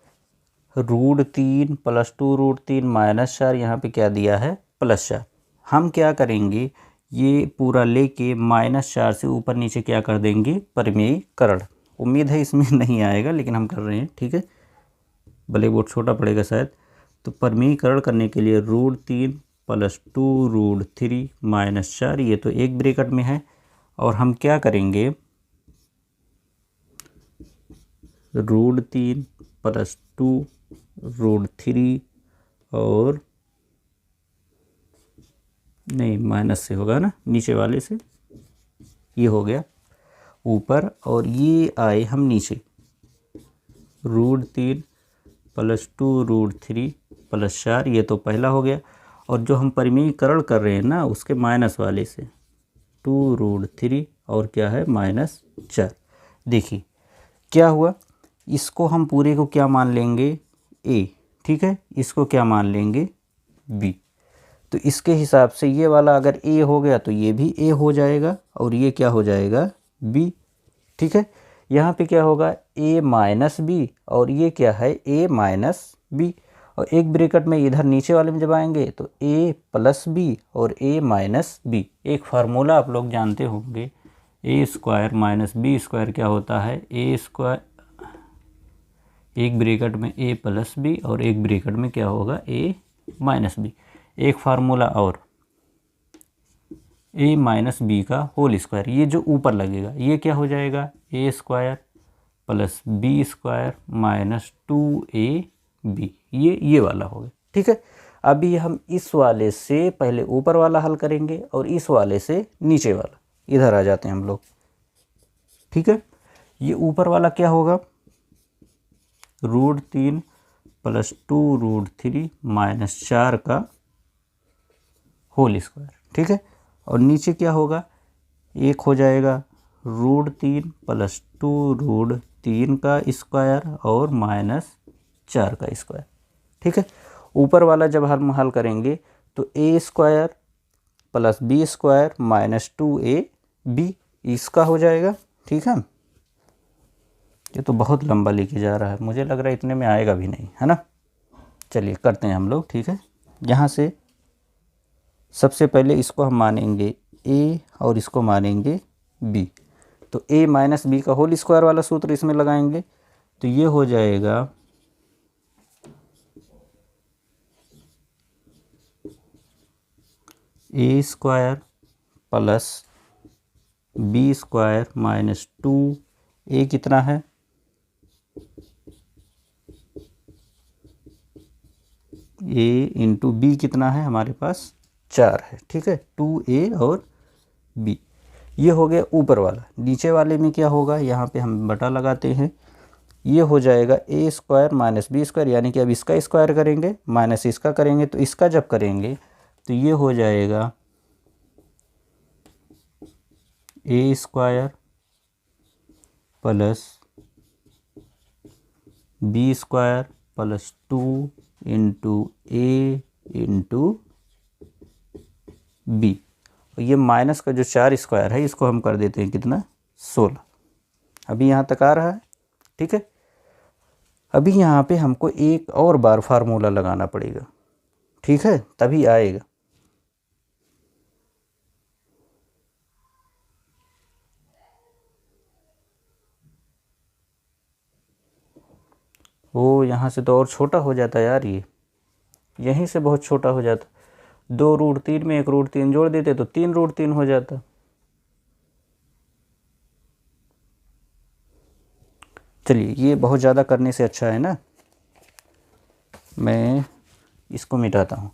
√3 + 2√3 -4, यहाँ पे क्या दिया है +4। हम क्या करेंगे, ये पूरा लेके -4 से ऊपर नीचे क्या कर देंगे परमीकरण। उम्मीद है इसमें नहीं आएगा, लेकिन हम कर रहे हैं, ठीक है। ब्लैक बोर्ड छोटा पड़ेगा शायद। तो परमीकरण करने के लिए √3 + 2√3 -4, ये तो एक ब्रैकेट में है। और हम क्या करेंगे √3 + 2√3 और नहीं माइनस से होगा ना, नीचे वाले से ये हो गया ऊपर और ये आए हम नीचे √3 + 2√3 +4, ये तो पहला हो गया। और जो हम परमीकरण कर रहे हैं ना उसके माइनस वाले से 2√3 और क्या है -4। देखिए क्या हुआ, इसको हम पूरे को क्या मान लेंगे a, ठीक है। इसको क्या मान लेंगे b। तो इसके हिसाब से ये वाला अगर a हो गया तो ये भी a हो जाएगा और ये क्या हो जाएगा b, ठीक है। यहाँ पे क्या होगा a - b और ये क्या है a - b। और एक ब्रैकेट में इधर नीचे वाले में जब आएंगे तो a + b और a - b। एक फार्मूला आप लोग जानते होंगे, a² - b² क्या होता है a², एक ब्रैकेट में a + b और एक ब्रैकेट में क्या होगा a - b। एक फार्मूला और a - b का होल स्क्वायर, ये जो ऊपर लगेगा ये क्या हो जाएगा a² + b² - 2ab, ये वाला हो गया, ठीक है। अभी हम इस वाले से पहले ऊपर वाला हल करेंगे और इस वाले से नीचे वाला। इधर आ जाते हैं हम लोग, ठीक है। ये ऊपर वाला क्या होगा √3 + 2√3 -4 का होल स्क्वायर, ठीक है। और नीचे क्या होगा एक हो जाएगा √3 + 2√3 का स्क्वायर और -4 का स्क्वायर, ठीक है। ऊपर वाला जब हम हल करेंगे तो a² + b² - 2ab इसका हो जाएगा, ठीक है। ये तो बहुत लंबा लेके जा रहा है, मुझे लग रहा है इतने में आएगा भी नहीं, है ना। चलिए करते हैं हम लोग, ठीक है। यहाँ से सबसे पहले इसको हम मानेंगे a और इसको मानेंगे b। तो a - b का होल स्क्वायर वाला सूत्र इसमें लगाएंगे तो ये हो जाएगा a² + b² - 2, a कितना है a × b कितना है हमारे पास 4 है, ठीक है। 2a और b, ये हो गया ऊपर वाला। नीचे वाले में क्या होगा, यहाँ पे हम बटा लगाते हैं, ये हो जाएगा a² - b², यानी कि अब इसका स्क्वायर करेंगे माइनस इसका करेंगे तो इसका जब करेंगे तो ये हो जाएगा a² + b² + 2 × a × b। और ये माइनस का जो 4 स्क्वायर है इसको हम कर देते हैं कितना 16। अभी यहाँ तक आ रहा है, ठीक है। अभी यहाँ पे हमको एक और बार फार्मूला लगाना पड़ेगा, ठीक है, तभी आएगा। वो यहाँ से तो और छोटा हो जाता यार, ये यहीं से बहुत छोटा हो जाता। 2√3 में 1√3 जोड़ देते तो 3√3 हो जाता। चलिए, ये बहुत ज़्यादा करने से अच्छा है ना, मैं इसको मिटाता हूँ,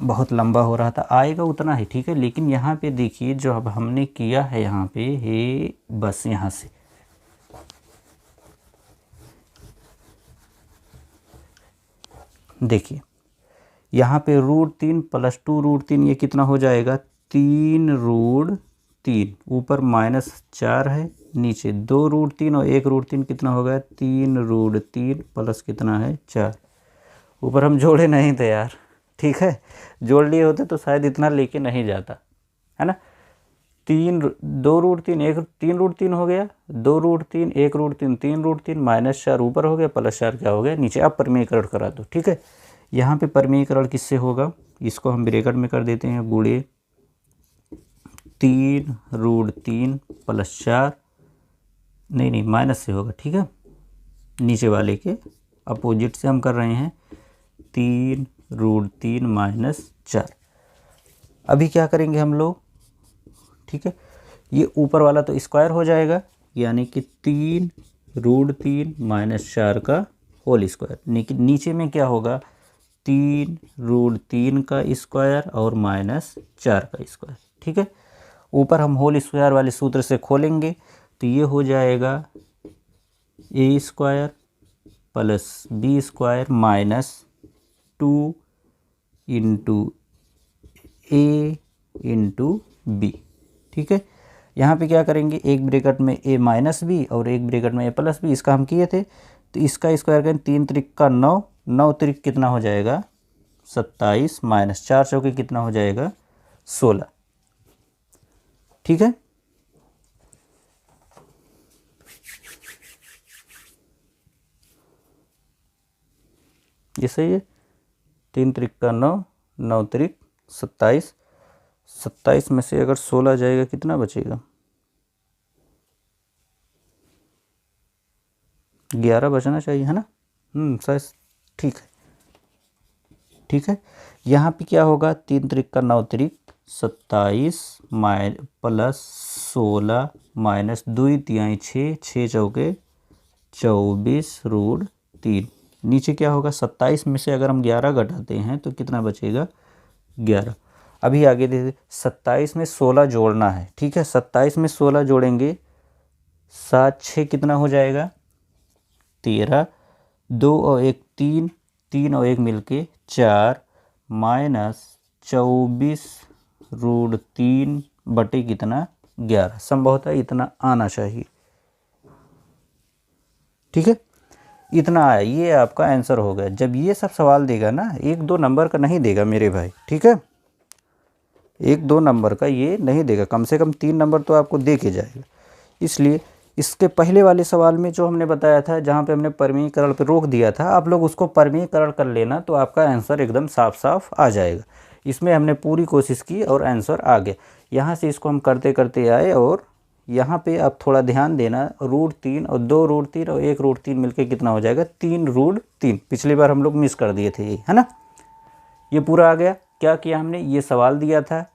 बहुत लंबा हो रहा था। आएगा उतना ही, ठीक है। लेकिन यहाँ पे देखिए, जो अब हमने किया है यहाँ पे, ये बस यहाँ से देखिए, यहाँ पे √3 + 2√3 ये कितना हो जाएगा, 3√3, ऊपर -4 है, नीचे 2√3 और 1√3 कितना हो गया, 3√3 प्लस कितना है 4। ऊपर हम जोड़े नहीं थे यार, ठीक है, जोड़ लिए होते तो शायद इतना लेके नहीं जाता, है ना। 2√3 3√3 हो गया, 2√3 1√3 3√3 -4 ऊपर हो गया, +4 क्या हो गया नीचे। अब परमीकरण करा दो, ठीक है। यहाँ पे परमीकरण किससे होगा, इसको हम ब्रैकेट में कर देते हैं, गुणे 3√3 + 4, नहीं माइनस से होगा, ठीक है, नीचे वाले के अपोजिट से हम कर रहे हैं, 3√3 - 4। अभी क्या करेंगे हम लोग, ठीक है, ये ऊपर वाला तो स्क्वायर हो जाएगा, यानी कि 3√3 - 4 का होल स्क्वायर। लेकिन नीचे में क्या होगा, 3√3 का स्क्वायर और -4 का स्क्वायर, ठीक है। ऊपर हम होल स्क्वायर वाले सूत्र से खोलेंगे तो ये हो जाएगा a² + b² -2 × a × b, ठीक है। यहाँ पे क्या करेंगे, एक ब्रैकेट में a - b और एक ब्रैकेट में a + b, इसका हम किए थे, तो इसका स्क्वायर करें, 3 त्रिक का 9, 9 त्रिक कितना हो जाएगा 27, -4 चौके कितना हो जाएगा 16, ठीक है। ये सही है, 3 त्रिक का 9, 9 त्रिक 27, 27 में से अगर 16 जाएगा कितना बचेगा, 11 बचना चाहिए, है ना। शायद ठीक है, ठीक है। यहाँ पे क्या होगा, 3 त्रिक का 9 त्रिक 27 +16 -2 तिहाई 6, 6 चौके 24√3। नीचे क्या होगा, 27 में से अगर हम 11 घटाते हैं तो कितना बचेगा 11। अभी आगे देखिए, 27 में 16 जोड़ना है, ठीक है। 27 में 16 जोड़ेंगे, 7 6 कितना हो जाएगा 13, 2 और 1 3, 3 और 1 मिलके 4 -24√3 बटे कितना 11। संभवतः इतना आना चाहिए, ठीक है। इतना आया, ये आपका आंसर हो गया। जब ये सब सवाल देगा ना, 1-2 नंबर का नहीं देगा मेरे भाई, ठीक है, 1-2 नंबर का ये नहीं देगा, कम से कम 3 नंबर तो आपको दे के जाएगा। इसलिए इसके पहले वाले सवाल में जो हमने बताया था, जहाँ पे हमने परमीकरण पे रोक दिया था, आप लोग उसको परमीकरण कर लेना तो आपका आंसर एकदम साफ साफ आ जाएगा। इसमें हमने पूरी कोशिश की और आंसर आ गया। यहाँ से इसको हम करते करते आए और यहाँ पे आप थोड़ा ध्यान देना, √3 और 2√3 और 1√3 मिलके कितना हो जाएगा 3√3। पिछली बार हम लोग मिस कर दिए थे ये, है ना। ये पूरा आ गया। क्या किया हमने, ये सवाल दिया था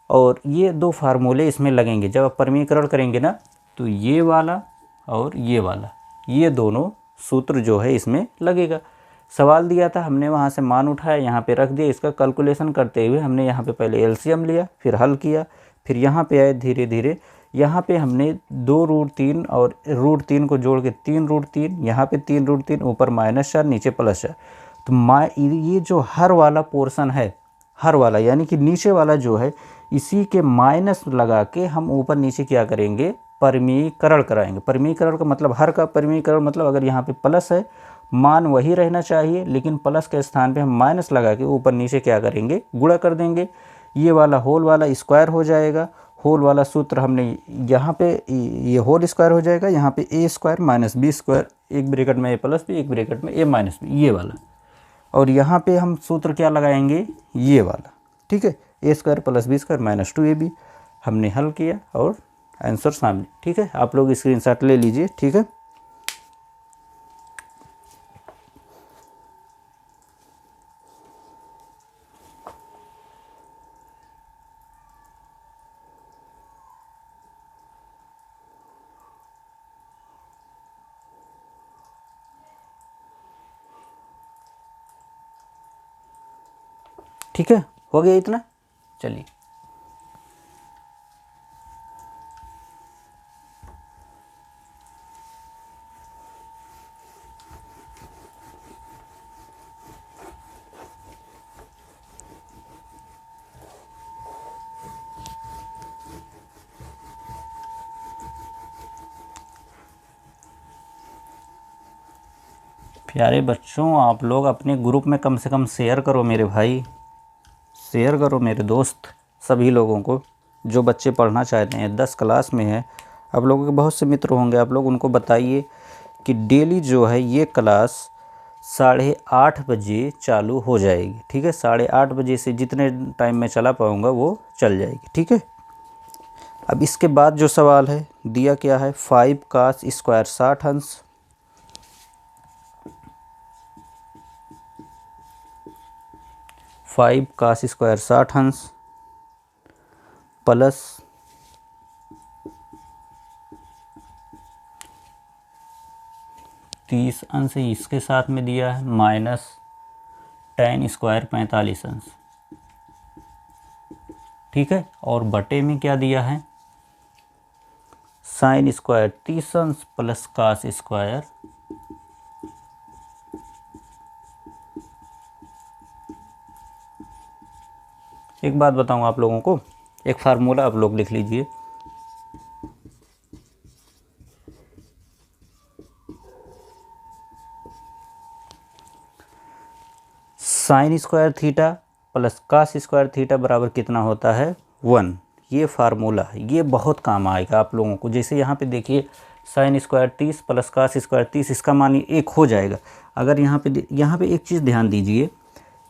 और ये 2 फार्मूले इसमें लगेंगे। जब आप परमीकरण करेंगे ना, तो ये वाला और ये वाला, ये दोनों सूत्र जो है इसमें लगेगा। सवाल दिया था, हमने वहाँ से मान उठाया, यहाँ पे रख दिया। इसका कैलकुलेशन करते हुए हमने यहाँ पे पहले एलसीएम लिया, फिर हल किया, फिर यहाँ पे आए धीरे धीरे। यहाँ पे हमने 2√3 और √3 को जोड़ के 3√3, यहाँ पे 3√3, ऊपर -4 नीचे +4। तो ये जो हर वाला पोर्शन है, हर वाला यानी कि नीचे वाला जो है, इसी के माइनस लगा के हम ऊपर नीचे क्या करेंगे, परमीकरण कराएंगे। परमीकरण का मतलब, हर का परमीकरण मतलब, अगर यहाँ पे प्लस है मान वही रहना चाहिए, लेकिन प्लस के स्थान पे हम माइनस लगा के ऊपर नीचे क्या करेंगे, गुणा कर देंगे। ये वाला होल वाला स्क्वायर हो जाएगा। होल वाला सूत्र हमने यहाँ पे, ये होल स्क्वायर हो जाएगा, यहाँ पे a² - b² एक ब्रैकेट में a प्लस बी, एक ब्रैकेट में a माइनस बी, ये वाला। और यहाँ पे हम सूत्र क्या लगाएंगे, ये वाला, ठीक है, a square plus B square minus 2ab। हमने हल किया और आंसर सामने, ठीक है। आप लोग स्क्रीनशॉट ले लीजिए, ठीक है। ठीक है, हो गया इतना। चलिए, प्यारे बच्चों, आप लोग अपने ग्रुप में कम से कम शेयर करो मेरे भाई, शेयर करो मेरे दोस्त, सभी लोगों को जो बच्चे पढ़ना चाहते हैं। 10 क्लास में है, आप लोगों के बहुत से मित्र होंगे, आप लोग उनको बताइए कि डेली जो है ये क्लास 8:30 बजे चालू हो जाएगी, ठीक है। 8:30 बजे से जितने टाइम में चला पाऊँगा वो चल जाएगी, ठीक है। अब इसके बाद जो सवाल है दिया क्या है, 5 cos स्क्वायर 60 अंश, 5 cos स्क्वायर 60 अंश प्लस 30 अंश इसके साथ में दिया है, माइनस tan स्क्वायर 45 अंश, ठीक है। और बटे में क्या दिया है, sin स्क्वायर 30 अंश प्लस cos स्क्वायर 30। एक बात बताऊं आप लोगों को, एक फार्मूला आप लोग लिख लीजिए, sine square theta plus cos square theta बराबर कितना होता है, 1। ये फार्मूला है, ये बहुत काम आएगा आप लोगों को। जैसे यहाँ पे देखिए, sine square 30 plus cos square 30, इसका मान 1 हो जाएगा। अगर यहाँ पे एक चीज़ ध्यान दीजिए,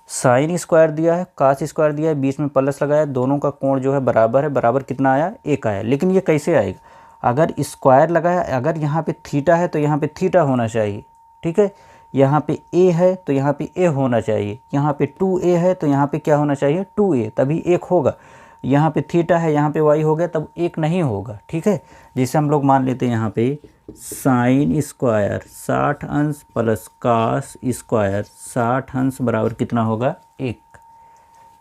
साइन स्क्वायर दिया है, कास स्क्वायर दिया है, बीच में प्लस लगाया, दोनों का कोण जो है बराबर है, बराबर कितना आया, 1 आया। लेकिन ये कैसे आएगा, अगर स्क्वायर लगाया, अगर यहाँ पे थीटा है तो यहाँ पे थीटा होना चाहिए, ठीक है। यहाँ पे a है तो यहाँ पे a होना चाहिए, यहाँ पे 2a है तो यहाँ पे क्या होना चाहिए, 2a, तभी 1 होगा। यहाँ पे थीटा है, यहाँ पे y हो गया, तब 1 नहीं होगा, ठीक है। जिसे हम लोग मान लेते हैं यहाँ पे साइन स्क्वायर 60 अंश प्लस कास स्क्वायर 60 अंश बराबर कितना होगा, 1।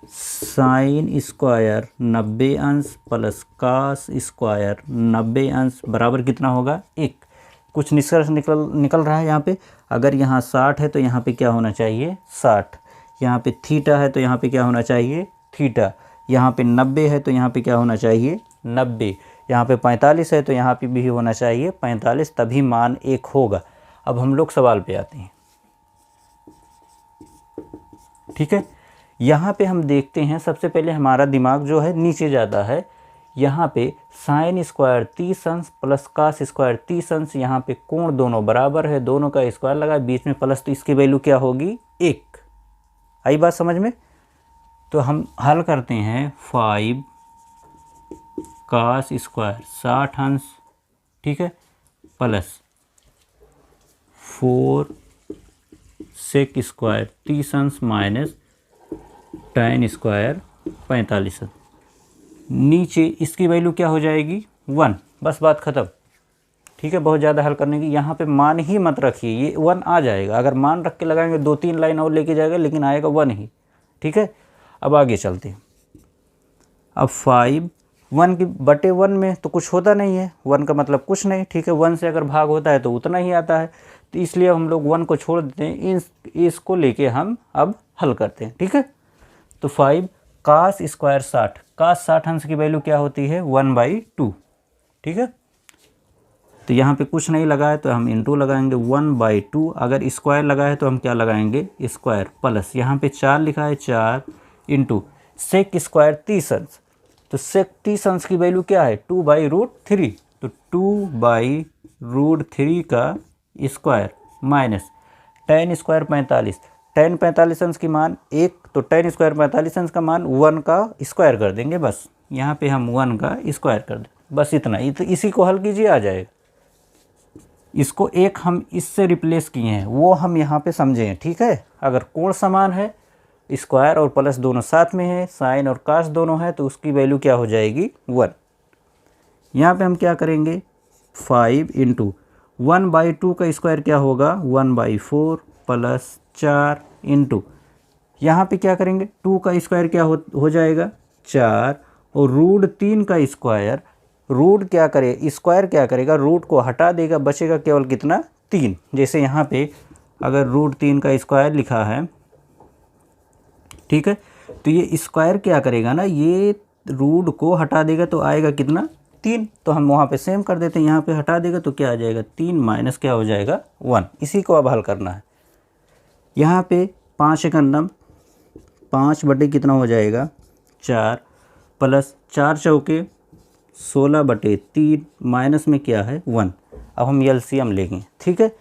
साइन स्क्वायर 90 अंश प्लस कास स्क्वायर 90 अंश बराबर कितना होगा, 1। कुछ निष्कर्ष निकल रहा है यहाँ पे। अगर यहाँ 60 है तो यहाँ पे क्या होना चाहिए, 60। यहाँ पे थीटा है तो यहाँ पे क्या होना चाहिए, थीटा। यहाँ पे 90 है तो यहाँ पे क्या होना चाहिए, 90। यहाँ पे 45 है तो यहाँ पे भी होना चाहिए 45, तभी मान 1 होगा। अब हम लोग सवाल पे आते हैं, ठीक है। यहाँ पे हम देखते हैं, सबसे पहले हमारा दिमाग जो है नीचे जाता है। यहाँ पे साइन स्क्वायर 30 अंश प्लस कास स्क्वायर 30 अंश, यहाँ पे कोण दोनों बराबर है, दोनों का स्क्वायर लगा, बीच में प्लस, तो इसकी वैल्यू क्या होगी, 1। आई बात समझ में। तो हम हल करते हैं, 5 कास स्क्वायर 60 अंश, ठीक है, प्लस 4 सेक स्क्वायर 30 अंश माइनस tan स्क्वायर 45 अंश। नीचे इसकी वैल्यू क्या हो जाएगी, 1। बस बात ख़त्म, ठीक है। बहुत ज़्यादा हल करने की, यहाँ पे मान ही मत रखिए, ये 1 आ जाएगा। अगर मान रख के लगाएंगे 2-3 लाइन और लेके जाएगा, लेकिन आएगा 1 ही, ठीक है। अब आगे चलते हैं। अब 5 1 की बटे 1 में तो कुछ होता नहीं है, 1 का मतलब कुछ नहीं, ठीक है। 1 से अगर भाग होता है तो उतना ही आता है, तो इसलिए हम लोग 1 को छोड़ देते हैं, इसको लेके हम अब हल करते हैं, ठीक है। तो 5 कास स्क्वायर 60, कास 60 अंश की वैल्यू क्या होती है, 1/2, ठीक है। तो यहाँ पे कुछ नहीं लगा है तो हम इंटू लगाएंगे, 1/2। अगर स्क्वायर लगा है तो हम क्या लगाएंगे, स्क्वायर, प्लस यहाँ पे 4 लिखा है, 4 इंटू सेक स्क्वायर 30 अंश। तो सेक 30 अंश की वैल्यू क्या है, 2/√3। तो 2/√3 का square minus ten square 45, ten 45 अंश की मान 1, तो टेन स्क्वायर 45 अंश का मान 1 का स्क्वायर कर देंगे, बस यहाँ पे हम 1 का स्क्वायर कर दें, बस इतना ही। तो इसी को हल कीजिए, आ जाएगा। इसको एक हम इससे रिप्लेस किए हैं, वो हम यहाँ पे समझे हैं, ठीक है। अगर कोण समान है, स्क्वायर और प्लस दोनों साथ में है, साइन और कास दोनों है, तो उसकी वैल्यू क्या हो जाएगी 1। यहाँ पे हम क्या करेंगे 5 इंटू 1/2 का स्क्वायर क्या होगा 1/4 प्लस 4 इंटू यहाँ पे क्या करेंगे 2 का स्क्वायर क्या हो जाएगा 4, और रूट 3 का स्क्वायर, रूट क्या करे स्क्वायर क्या करेगा रूट को हटा देगा, बचेगा केवल कितना 3। जैसे यहाँ पे अगर रूट 3 का स्क्वायर लिखा है, ठीक है, तो ये स्क्वायर क्या करेगा ना, ये रूट को हटा देगा तो आएगा कितना 3। तो हम वहाँ पे सेम कर देते हैं, यहाँ पे हटा देगा तो क्या आ जाएगा 3 माइनस क्या हो जाएगा 1। इसी को अब हल करना है। यहाँ पे 5 एकम 5 कितना हो जाएगा 4 प्लस 4 चौके 16/3 माइनस में क्या है 1। अब हम एलसीएम लेंगे, ठीक है,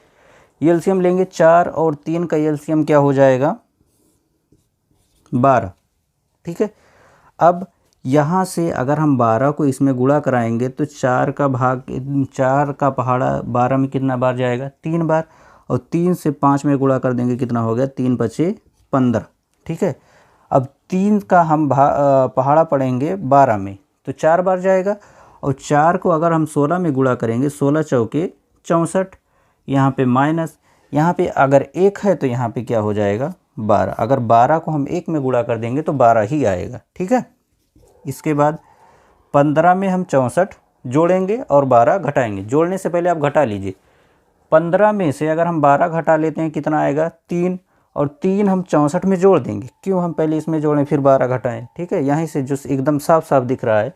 एलसीएम लेंगे 4 और 3 का एलसीएम क्या हो जाएगा 12, ठीक है। अब यहाँ से अगर हम 12 को इसमें गुणा कराएंगे तो 4 का पहाड़ा 12 में कितना बार जाएगा 3 बार, और 3 से 5 में गुणा कर देंगे कितना हो गया 3 × 5 = 15, ठीक है। अब 3 का हम पहाड़ा पढ़ेंगे 12 में तो 4 बार जाएगा, और 4 को अगर हम 16 में गुणा करेंगे 16 चौके 64, यहाँ पे माइनस, यहाँ पे अगर 1 है तो यहाँ पे क्या हो जाएगा 12, अगर 12 को हम 1 में गुणा कर देंगे तो 12 ही आएगा, ठीक है। इसके बाद 15 में हम 64 जोड़ेंगे और 12 घटाएंगे, जोड़ने से पहले आप घटा लीजिए। 15 में से अगर हम 12 घटा लेते हैं कितना आएगा 3, और 3 हम 64 में जोड़ देंगे, क्यों हम पहले इसमें जोड़ें फिर 12 घटाएं, ठीक है। यहीं से जो एकदम साफ साफ दिख रहा है,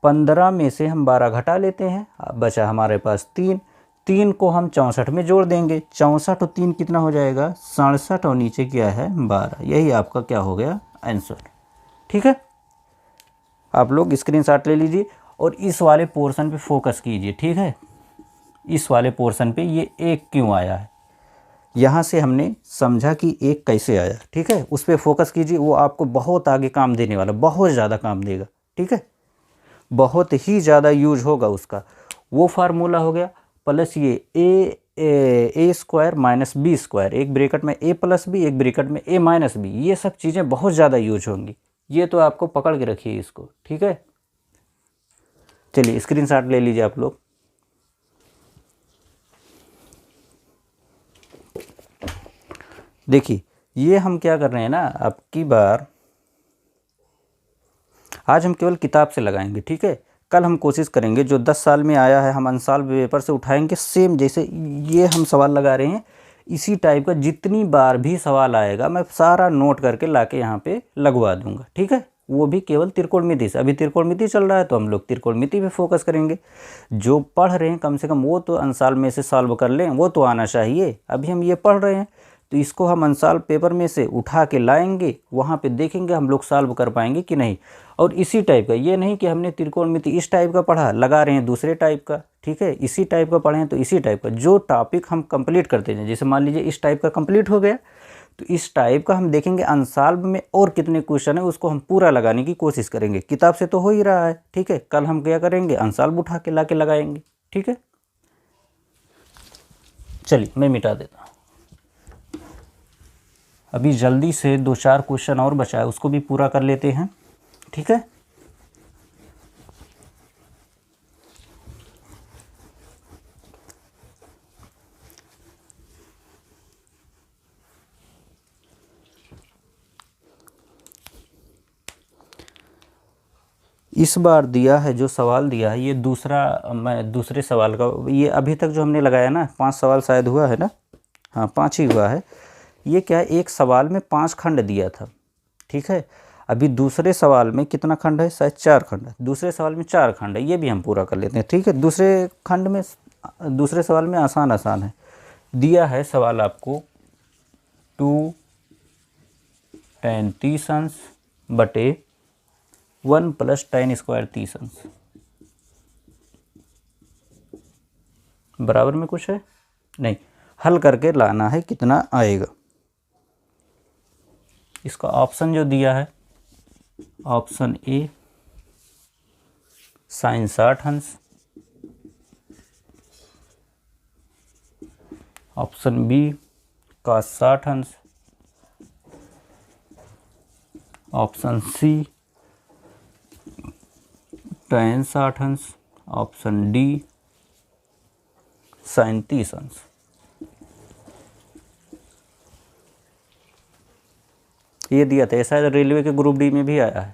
15 में से हम 12 घटा लेते हैं, अब बचा हमारे पास 3, 3 को हम 64 में जोड़ देंगे, 64 और 3 कितना हो जाएगा 67, और नीचे क्या है 12। यही आपका क्या हो गया आंसर, ठीक है। आप लोग स्क्रीनशॉट ले लीजिए और इस वाले पोर्शन पे फोकस कीजिए, ठीक है। इस वाले पोर्शन पे ये 1 क्यों आया है, यहाँ से हमने समझा कि 1 कैसे आया, ठीक है। उस पर फोकस कीजिए, वो आपको बहुत आगे काम देने वाला, बहुत ज़्यादा काम देगा, ठीक है, बहुत ही ज़्यादा यूज होगा उसका। वो फार्मूला हो गया, प्लस ये ए स्क्वायर माइनस बी स्क्वायर, एक ब्रैकेट में ए प्लस बी, एक ब्रैकेट में ए माइनस बी, ये सब चीज़ें बहुत ज़्यादा यूज होंगी, ये तो आपको पकड़ के रखिए इसको, ठीक है। चलिए स्क्रीनशॉट ले लीजिए आप लोग। देखिए ये हम क्या कर रहे हैं ना, अब की बार आज हम केवल किताब से लगाएंगे, ठीक है। कल हम कोशिश करेंगे जो 10 साल में आया है हम अनसॉल्व पेपर से उठाएंगे, सेम जैसे ये हम सवाल लगा रहे हैं इसी टाइप का जितनी बार भी सवाल आएगा मैं सारा नोट करके लाके यहाँ पे लगवा दूंगा, ठीक है। वो भी केवल त्रिकोणमिति से, अभी त्रिकोणमिति चल रहा है तो हम लोग त्रिकोणमिति पे फोकस करेंगे। जो पढ़ रहे हैं कम से कम वो तो अनसॉल्व में से सॉल्व कर लें, वो तो आना चाहिए। अभी हम ये पढ़ रहे हैं तो इसको हम अनसॉल्व पेपर में से उठा के लाएंगे, वहाँ पे देखेंगे हम लोग सॉल्व कर पाएंगे कि नहीं। और इसी टाइप का, ये नहीं कि हमने त्रिकोणमिति इस टाइप का पढ़ा लगा रहे हैं दूसरे टाइप का, ठीक है। इसी टाइप का पढ़ें तो इसी टाइप का जो टॉपिक हम कंप्लीट करते हैं, जैसे मान लीजिए इस टाइप का कंप्लीट हो गया तो इस टाइप का हम देखेंगे अनसॉल्व में और कितने क्वेश्चन है उसको हम पूरा लगाने की कोशिश करेंगे। किताब से तो हो ही रहा है, ठीक है। कल हम क्या करेंगे अनसॉल्व उठा के ला के लगाएंगे, ठीक है। चलिए मैं मिटा देता हूँ। अभी जल्दी से 2-4 क्वेश्चन और बचा है उसको भी पूरा कर लेते हैं, ठीक है। इस बार दिया है जो सवाल दिया है ये दूसरा, मैं दूसरे सवाल का, ये अभी तक जो हमने लगाया ना 5 सवाल शायद हुआ है ना, हाँ 5 ही हुआ है। ये क्या है, एक सवाल में 5 खंड दिया था, ठीक है। अभी दूसरे सवाल में कितना खंड है, शायद 4 खंड है। दूसरे सवाल में 4 खंड है, ये भी हम पूरा कर लेते हैं, ठीक है। दूसरे खंड में, दूसरे सवाल में आसान है। दिया है सवाल आपको 2 tan 30 अंश बटे 1 + tan स्क्वायर 30 अंश बराबर में कुछ है नहीं, हल करके लाना है कितना आएगा। इसका ऑप्शन जो दिया है, ऑप्शन ए साइन 60 अंश, ऑप्शन बी कॉस 60 अंश, ऑप्शन सी tan 60 अंश, ऑप्शन डी साइन 30 अंश। ये दिया था, शायद रेलवे के ग्रुप डी में भी आया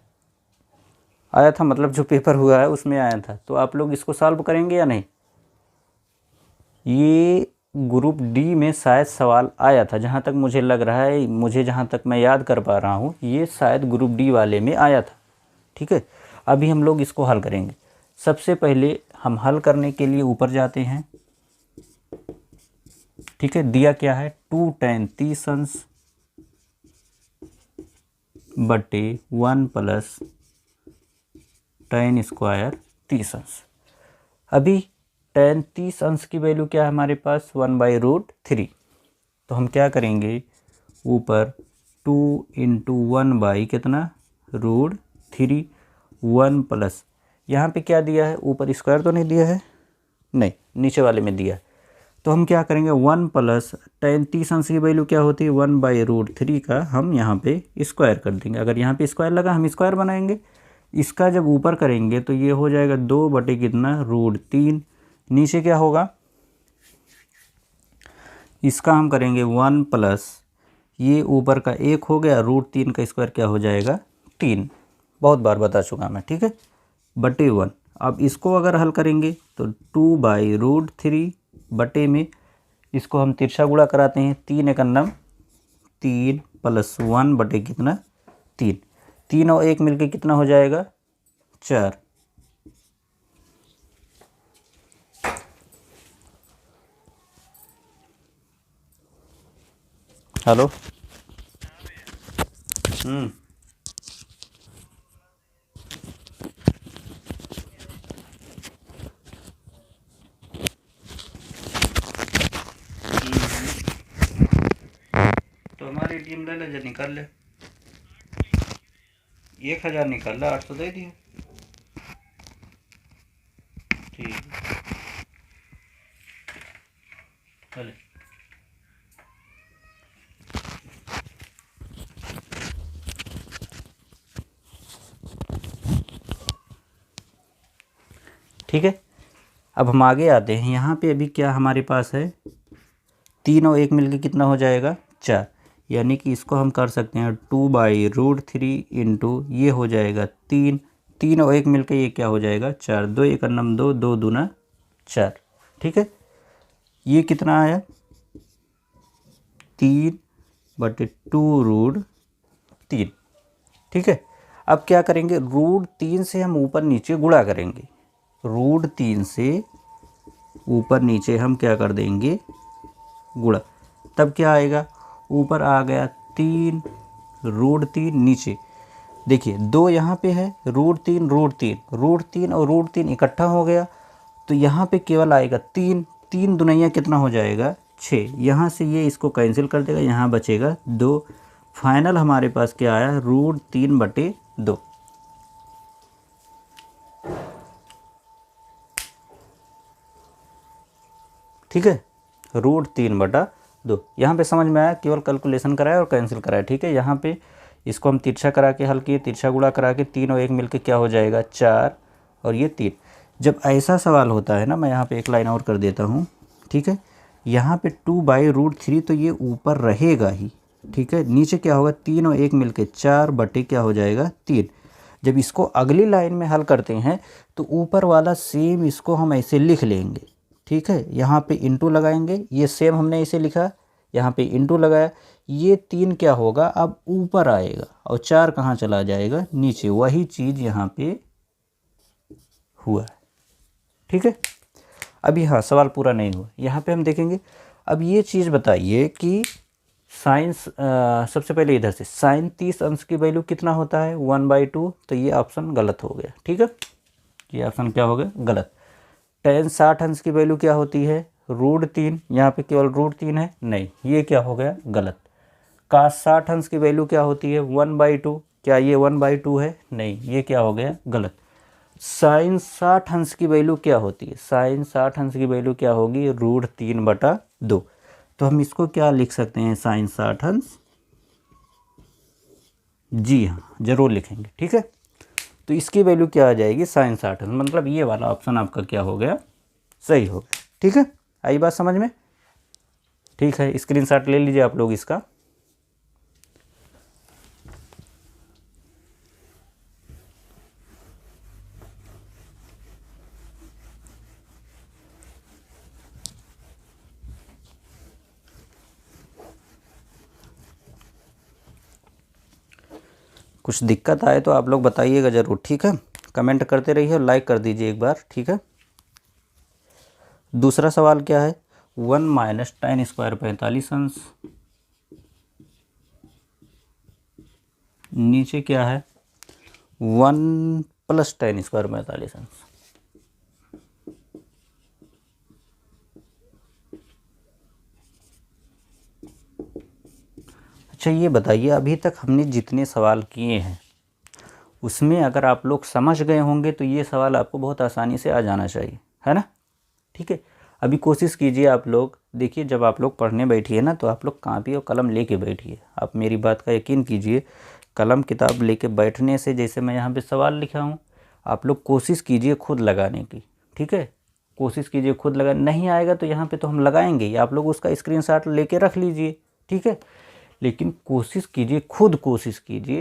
था, मतलब जो पेपर हुआ है उसमें आया था। तो आप लोग इसको सॉल्व करेंगे या नहीं? ये ग्रुप डी में शायद सवाल आया था, जहाँ तक मुझे लग रहा है, मुझे जहाँ तक मैं याद कर पा रहा हूँ, ये शायद ग्रुप डी वाले में आया था। ठीक है, अभी हम लोग इसको हल करेंगे। सबसे पहले हम हल करने के लिए ऊपर जाते हैं। ठीक है, दिया क्या है, 2 tan 30 अंश बटे 1 प्लस tan स्क्वायर 30 अंश। अभी tan 30 अंश की वैल्यू क्या है हमारे पास, 1/√3। तो हम क्या करेंगे, ऊपर 2 × 1 कितना √3, 1 प्लस, यहाँ पे क्या दिया है, ऊपर स्क्वायर तो नहीं दिया है, नहीं, नीचे वाले में दिया है। तो हम क्या करेंगे, 1 प्लस tan 30 अंश की वैल्यू क्या होती है, 1/√3 का हम यहाँ पे स्क्वायर कर देंगे। अगर यहाँ पे स्क्वायर लगा हम स्क्वायर बनाएंगे। इसका जब ऊपर करेंगे तो ये हो जाएगा 2 बटे कितना √3। नीचे क्या होगा, इसका हम करेंगे 1 प्लस, ये ऊपर का 1 हो गया, √3 का स्क्वायर क्या हो जाएगा 3। बहुत बार बता चुका मैं। ठीक है, बटे 1। अब इसको अगर हल करेंगे तो 2/√3 बटे में इसको हम तिरछा गुणा कराते हैं, 3 × 9 3 प्लस 1 बटे कितना 3, 3 और 1 मिलके कितना हो जाएगा 4। हेलो, तो हमारी टीम ले ले, जो निकाल ले, 1000 निकाल ला, 800 दे दिए। ठीक चले, ठीक है। अब हम आगे आते हैं। यहाँ पे अभी क्या हमारे पास है, 3 और 1 मिलके कितना हो जाएगा 4, यानी कि इसको हम कर सकते हैं 2/√3 इंटू ये हो जाएगा 3, 3 और 1 मिलके ये क्या हो जाएगा 4, 2 × 9 2, 2 दूना 4। ठीक है, ये कितना आया 3/2√3। ठीक है, अब क्या करेंगे, √3 से हम ऊपर नीचे गुणा करेंगे, √3 से ऊपर नीचे हम क्या कर देंगे गुणा, तब क्या आएगा, ऊपर आ गया 3√3, नीचे देखिए 2 यहाँ पे है, √3 √3 और √3 इकट्ठा हो गया, तो यहाँ पे केवल आएगा 3, 3 दुनिया कितना हो जाएगा 6, यहाँ से ये इसको कैंसिल कर देगा, यहाँ बचेगा 2। फाइनल हमारे पास क्या आया, √3/2। ठीक है, √3/2। यहाँ पे समझ में आया, केवल कैलकुलेशन कराया और कैंसिल कराया। ठीक है, यहाँ पे इसको हम तिरछा करा के हल किए, तिरछा गुणा करा के 3 और 1 मिलके क्या हो जाएगा 4 और ये 3। जब ऐसा सवाल होता है ना, मैं यहाँ पे एक लाइन और कर देता हूँ। ठीक है, यहाँ पे 2/√3 तो ये ऊपर रहेगा ही। ठीक है, नीचे क्या होगा, 3 और 1 मिलके 4 बटे क्या हो जाएगा 3। जब इसको अगली लाइन में हल करते हैं तो ऊपर वाला सेम इसको हम ऐसे लिख लेंगे। ठीक है, यहाँ पे इंटू लगाएंगे, ये सेम हमने इसे लिखा, यहाँ पे इंटू लगाया, ये 3 क्या होगा अब ऊपर आएगा और 4 कहाँ चला जाएगा नीचे। वही चीज़ यहाँ पे हुआ है। ठीक है, अभी हाँ सवाल पूरा नहीं हुआ, यहाँ पे हम देखेंगे। अब ये चीज़ बताइए कि साइंस सबसे पहले इधर से साइन 30 अंश की वैल्यू कितना होता है 1/2, तो ये ऑप्शन गलत हो गया। ठीक है, ये ऑप्शन क्या हो गया गलत। tan 60 अंश की वैल्यू क्या होती है √3, यहाँ पे केवल √3 है, नहीं ये क्या हो गया गलत। cos 60 अंश की वैल्यू क्या होती है 1/2, क्या ये 1/2 है, नहीं ये क्या हो गया गलत। sin 60 अंश की वैल्यू क्या होती है, sin 60 अंश की वैल्यू क्या होगी √3/2। तो हम इसको क्या लिख सकते हैं sin 60 अंश, जी हाँ जरूर लिखेंगे, ठीक है। तो इसकी वैल्यू क्या आ जाएगी sin 60 अंश, मतलब ये वाला ऑप्शन आपका क्या हो गया सही हो गया, ठीक है। आई बात समझ में, ठीक है। स्क्रीनशॉट ले लीजिए आप लोग इसका। कुछ दिक्कत आए तो आप लोग बताइएगा ज़रूर, ठीक है। कमेंट करते रहिए और लाइक कर दीजिए एक बार, ठीक है। दूसरा सवाल क्या है 1 - tan² 45 अंश, नीचे क्या है 1 + tan² 45 अंश। अच्छा ये बताइए अभी तक हमने जितने सवाल किए हैं उसमें अगर आप लोग समझ गए होंगे तो ये सवाल आपको बहुत आसानी से आ जाना चाहिए, है ना, ठीक है। अभी कोशिश कीजिए आप लोग, देखिए जब आप लोग पढ़ने बैठिए ना तो आप लोग कापी और कलम लेके बैठिए। आप मेरी बात का यकीन कीजिए, कलम किताब लेके बैठने से, जैसे मैं यहाँ पे सवाल लिखा हूँ, आप लोग कोशिश कीजिए खुद लगाने की, ठीक है। कोशिश कीजिए खुद लगा, नहीं आएगा तो यहाँ पे तो हम लगाएंगे ही, आप लोग उसका स्क्रीनशॉट लेके रख लीजिए, ठीक है। लेकिन कोशिश कीजिए, खुद कोशिश कीजिए